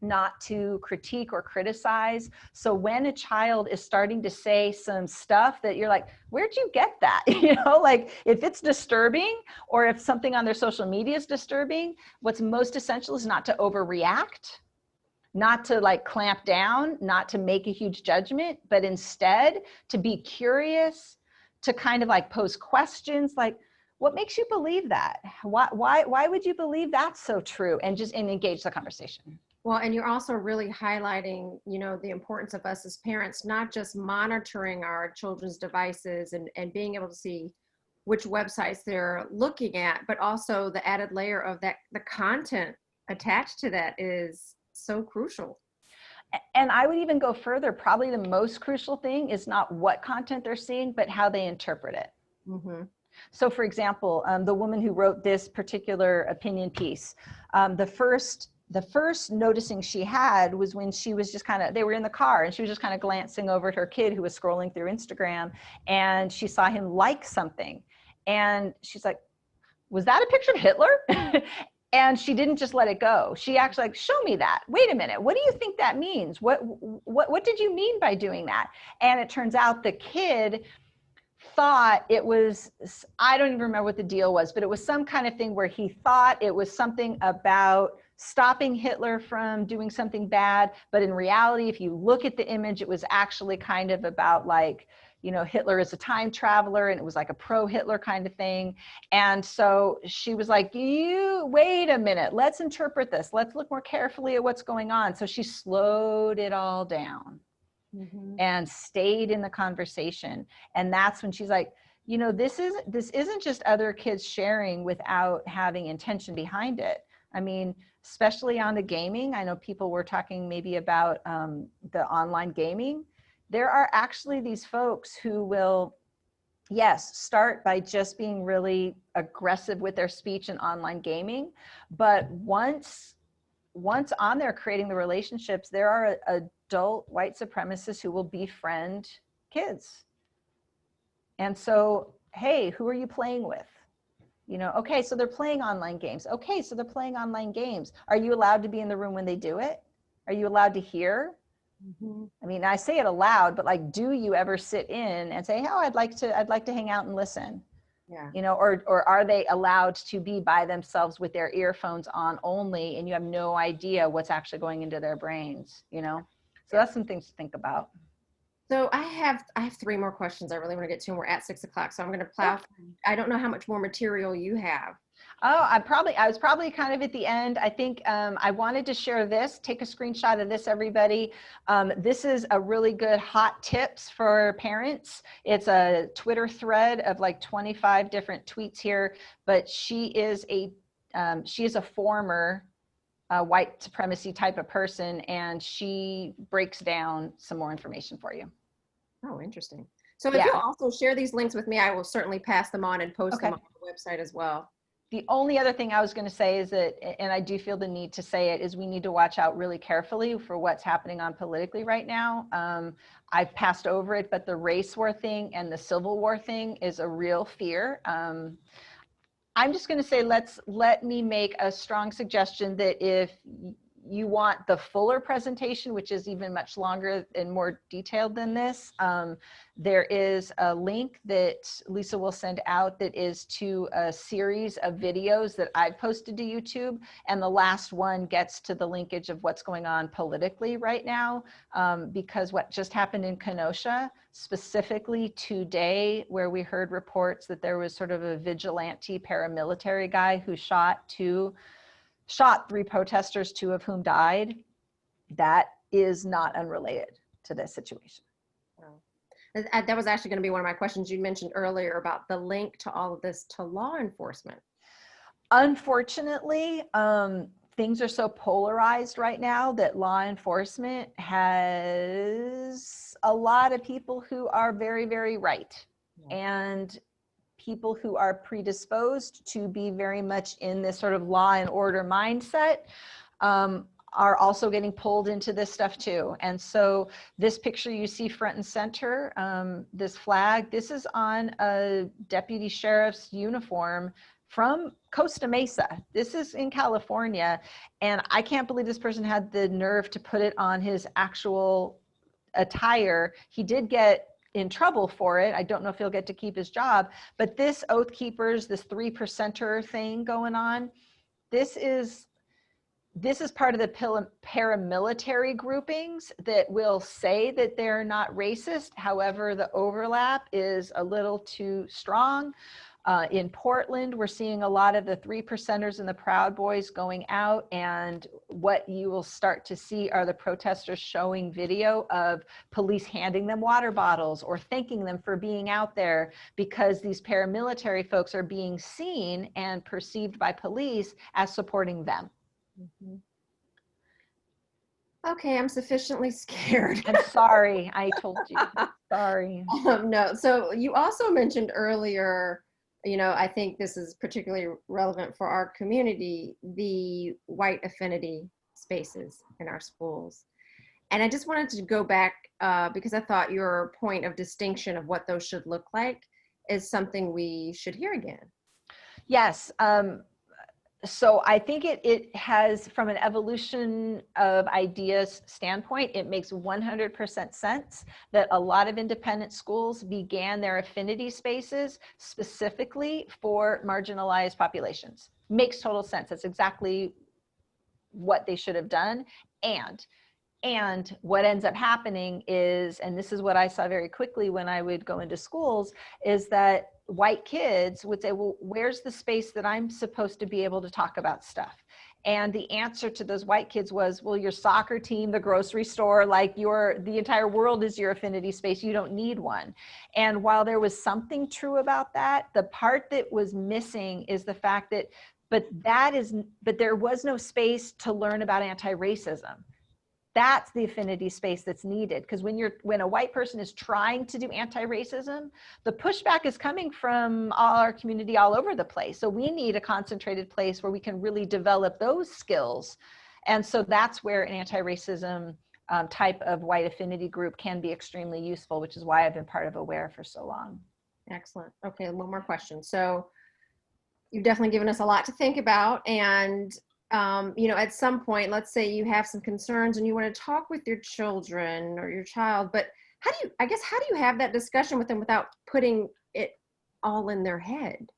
not to critique or criticize. So when a child is starting to say some stuff that you're like, where'd you get that? Like if it's disturbing, or if something on their social media is disturbing, what's most essential is not to overreact, not to like clamp down, not to make a huge judgment, but instead to be curious, to kind of like pose questions like, what makes you believe that? Why would you believe that's so true? And engage the conversation. Well, and you're also really highlighting, the importance of us as parents, not just monitoring our children's devices and being able to see which websites they're looking at, but also the added layer of that, the content attached to that is so crucial. And I would even go further. Probably the most crucial thing is not what content they're seeing, but how they interpret it. Mm-hmm. So for example, the woman who wrote this particular opinion piece, the first noticing she had was when she was just they were in the car and she was just kind of glancing over at her kid who was scrolling through Instagram, and she saw him like something. And she's like, was that a picture of Hitler? And she didn't just let it go. She actually like, show me that. Wait a minute. What do you think that means? What did you mean by doing that? And it turns out the kid thought it was, I don't even remember what the deal was, but it was some kind of thing where he thought it was something about stopping Hitler from doing something bad. But in reality, if you look at the image, it was actually kind of about like, you know, Hitler is a time traveler, and it was like a pro-Hitler kind of thing. And so she was like, you wait a minute, let's interpret this. Let's look more carefully at what's going on. So she slowed it all down and stayed in the conversation. And that's when she's like, you know, this isn't just other kids sharing without having intention behind it. I mean, especially on the gaming, I know people were talking maybe about the online gaming. There are actually these folks who will, yes, start by just being really aggressive with their speech in online gaming. But once on there creating the relationships, there are adult white supremacists who will befriend kids. And so, hey, who are you playing with? You know, okay, so they're playing online games. Okay, so they're playing online games. Are you allowed to be in the room when they do it? Are you allowed to hear? I mean, I say it aloud, but like, do you ever sit in and say, oh, I'd like to hang out and listen? Yeah. You know, or are they allowed to be by themselves with their earphones on only, and you have no idea what's actually going into their brains, you know? So that's some things to think about. So I have 3 more questions I really want to get to, and we're at 6 o'clock. So I'm going to plow through. I don't know how much more material you have. Oh, I was probably kind of at the end. I think I wanted to share this, take a screenshot of this, everybody. This is a really good hot tips for parents. It's a Twitter thread of like 25 different tweets here, but she is a former white supremacy type of person, and she breaks down some more information for you. Oh, interesting. So if Yeah. you'll also share these links with me, I will certainly pass them on and post Okay. them on the website as well. The only other thing I was going to say is that, and I do feel the need to say it, is we need to watch out really carefully for what's happening on politically right now. I've passed over it, but the race war thing and the Civil War thing is a real fear. I'm just going to say, let me make a strong suggestion that if you want the fuller presentation, which is even much longer and more detailed than this, there is a link that Lisa will send out that is to a series of videos that I've posted to YouTube. And the last one gets to the linkage of what's going on politically right now, because what just happened in Kenosha, specifically today, where we heard reports that there was sort of a vigilante paramilitary guy who shot 3 protesters, 2 of whom died. That is not unrelated to this situation. That was actually going to be one of my questions. You mentioned earlier about the link to all of this to law enforcement. Unfortunately, things are so polarized right now that law enforcement has a lot of people who are very, very right, and people who are predisposed to be very much in this sort of law and order mindset are also getting pulled into this stuff too. And so this picture you see front and center, this flag, this is on a deputy sheriff's uniform from Costa Mesa. This is in California. And I can't believe this person had the nerve to put it on his actual attire. He did get in trouble for it. I don't know if he'll get to keep his job, but this Oath Keepers, this 3%er thing going on, this is part of the paramilitary groupings that will say that they're not racist. However, the overlap is a little too strong. In Portland, we're seeing a lot of the 3%ers and the Proud Boys going out, and what you will start to see are the protesters showing video of police handing them water bottles or thanking them for being out there, because these paramilitary folks are being seen and perceived by police as supporting them. Okay, I'm sufficiently scared. I'm sorry, I told you. Sorry. No, so you also mentioned earlier, you know, I think this is particularly relevant for our community, the white affinity spaces in our schools. And I just wanted to go back because I thought your point of distinction of what those should look like is something we should hear again. Yes. So I think it has, from an evolution of ideas standpoint, it makes 100% sense that a lot of independent schools began their affinity spaces specifically for marginalized populations. Makes total sense. That's exactly what they should have done. And what ends up happening is, and this is what I saw very quickly when I would go into schools, is that white kids would say, well, where's the space that I'm supposed to be able to talk about stuff? And the answer to those white kids was, well, your soccer team, the grocery store, like the entire world is your affinity space. You don't need one. And while there was something true about that, the part that was missing is the fact that, but there was no space to learn about anti-racism. That's the affinity space that's needed, because when a white person is trying to do anti-racism, the pushback is coming from all our community all over the place. So we need a concentrated place where we can really develop those skills. And so that's where an anti-racism type of white affinity group can be extremely useful, which is why I've been part of AWARE for so long. Excellent. Okay, one more question. So you've definitely given us a lot to think about, and at some point, let's say you have some concerns and you want to talk with your children or your child, but how do you have that discussion with them without putting it all in their head?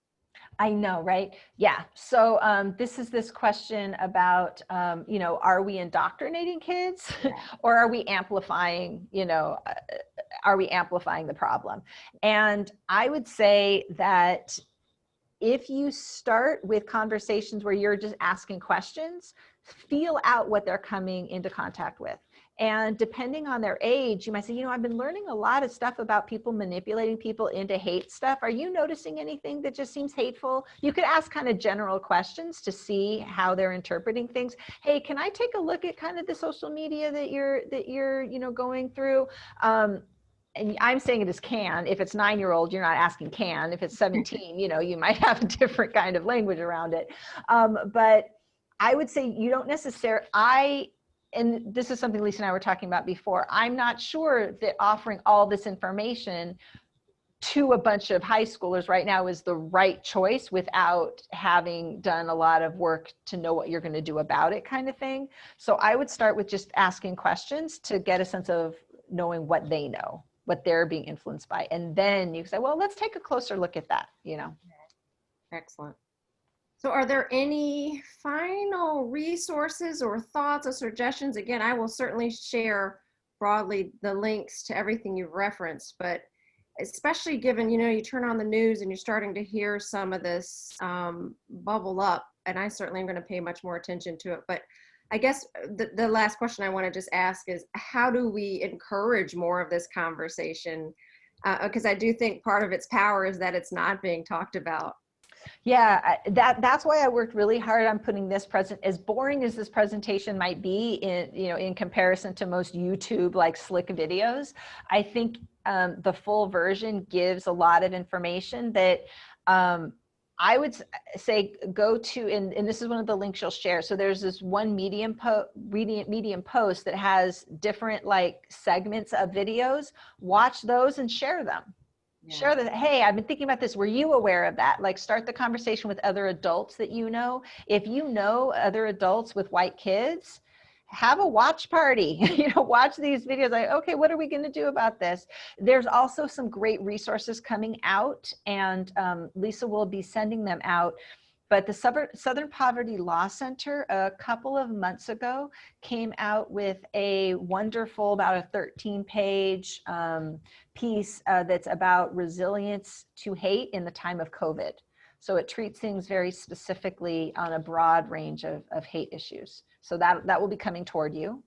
I know, right? Yeah. So this question about, are we indoctrinating kids or are we amplifying, are we amplifying the problem? And I would say that if you start with conversations where you're just asking questions, feel out what they're coming into contact with. And depending on their age, you might say, I've been learning a lot of stuff about people manipulating people into hate stuff. Are you noticing anything that just seems hateful? You could ask kind of general questions to see how they're interpreting things. Hey, can I take a look at kind of the social media that you're going through? And I'm saying it as can. If it's 9-year-old, you're not asking can. If it's 17, you might have a different kind of language around it. But I would say you don't necessarily, and this is something Lisa and I were talking about before, I'm not sure that offering all this information to a bunch of high schoolers right now is the right choice without having done a lot of work to know what you're going to do about it, kind of thing. So I would start with just asking questions to get a sense of knowing what they know, what they're being influenced by. And then you say, well, let's take a closer look at that, Excellent. So are there any final resources or thoughts or suggestions? Again, I will certainly share broadly the links to everything you've referenced, but especially given, you turn on the news and you're starting to hear some of this bubble up, and I certainly am going to pay much more attention to it. But I guess the last question I want to just ask is, how do we encourage more of this conversation? Because I do think part of its power is that it's not being talked about. Yeah, that's why I worked really hard on putting this as boring as this presentation might be in comparison to most YouTube like slick videos. I think the full version gives a lot of information that I would say go to, and this is one of the links you'll share. So there's this one Medium post that has different like segments of videos. Watch those and share them. Yeah. Share that, hey, I've been thinking about this. Were you aware of that? Like, start the conversation with other adults that you know. If you know other adults with white kids, have a watch party, watch these videos. Like, okay, what are we going to do about this? There's also some great resources coming out, and Lisa will be sending them out. But the Southern Poverty Law Center a couple of months ago came out with a wonderful, about a 13-page piece that's about resilience to hate in the time of COVID. So it treats things very specifically on a broad range of hate issues. So that will be coming toward you.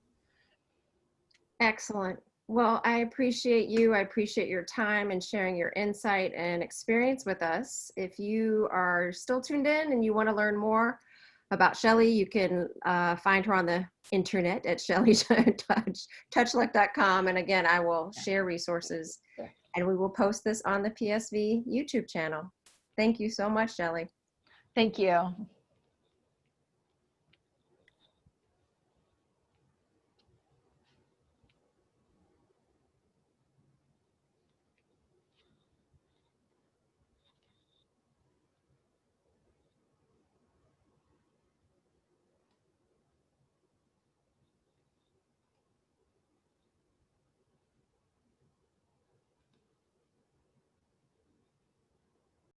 Excellent. Well, I appreciate you. I appreciate your time and sharing your insight and experience with us. If you are still tuned in and you want to learn more about Shelly, you can find her on the internet at shellytochluk.com. And again, I will share resources and we will post this on the PSV YouTube channel. Thank you so much, Shelly. Thank you.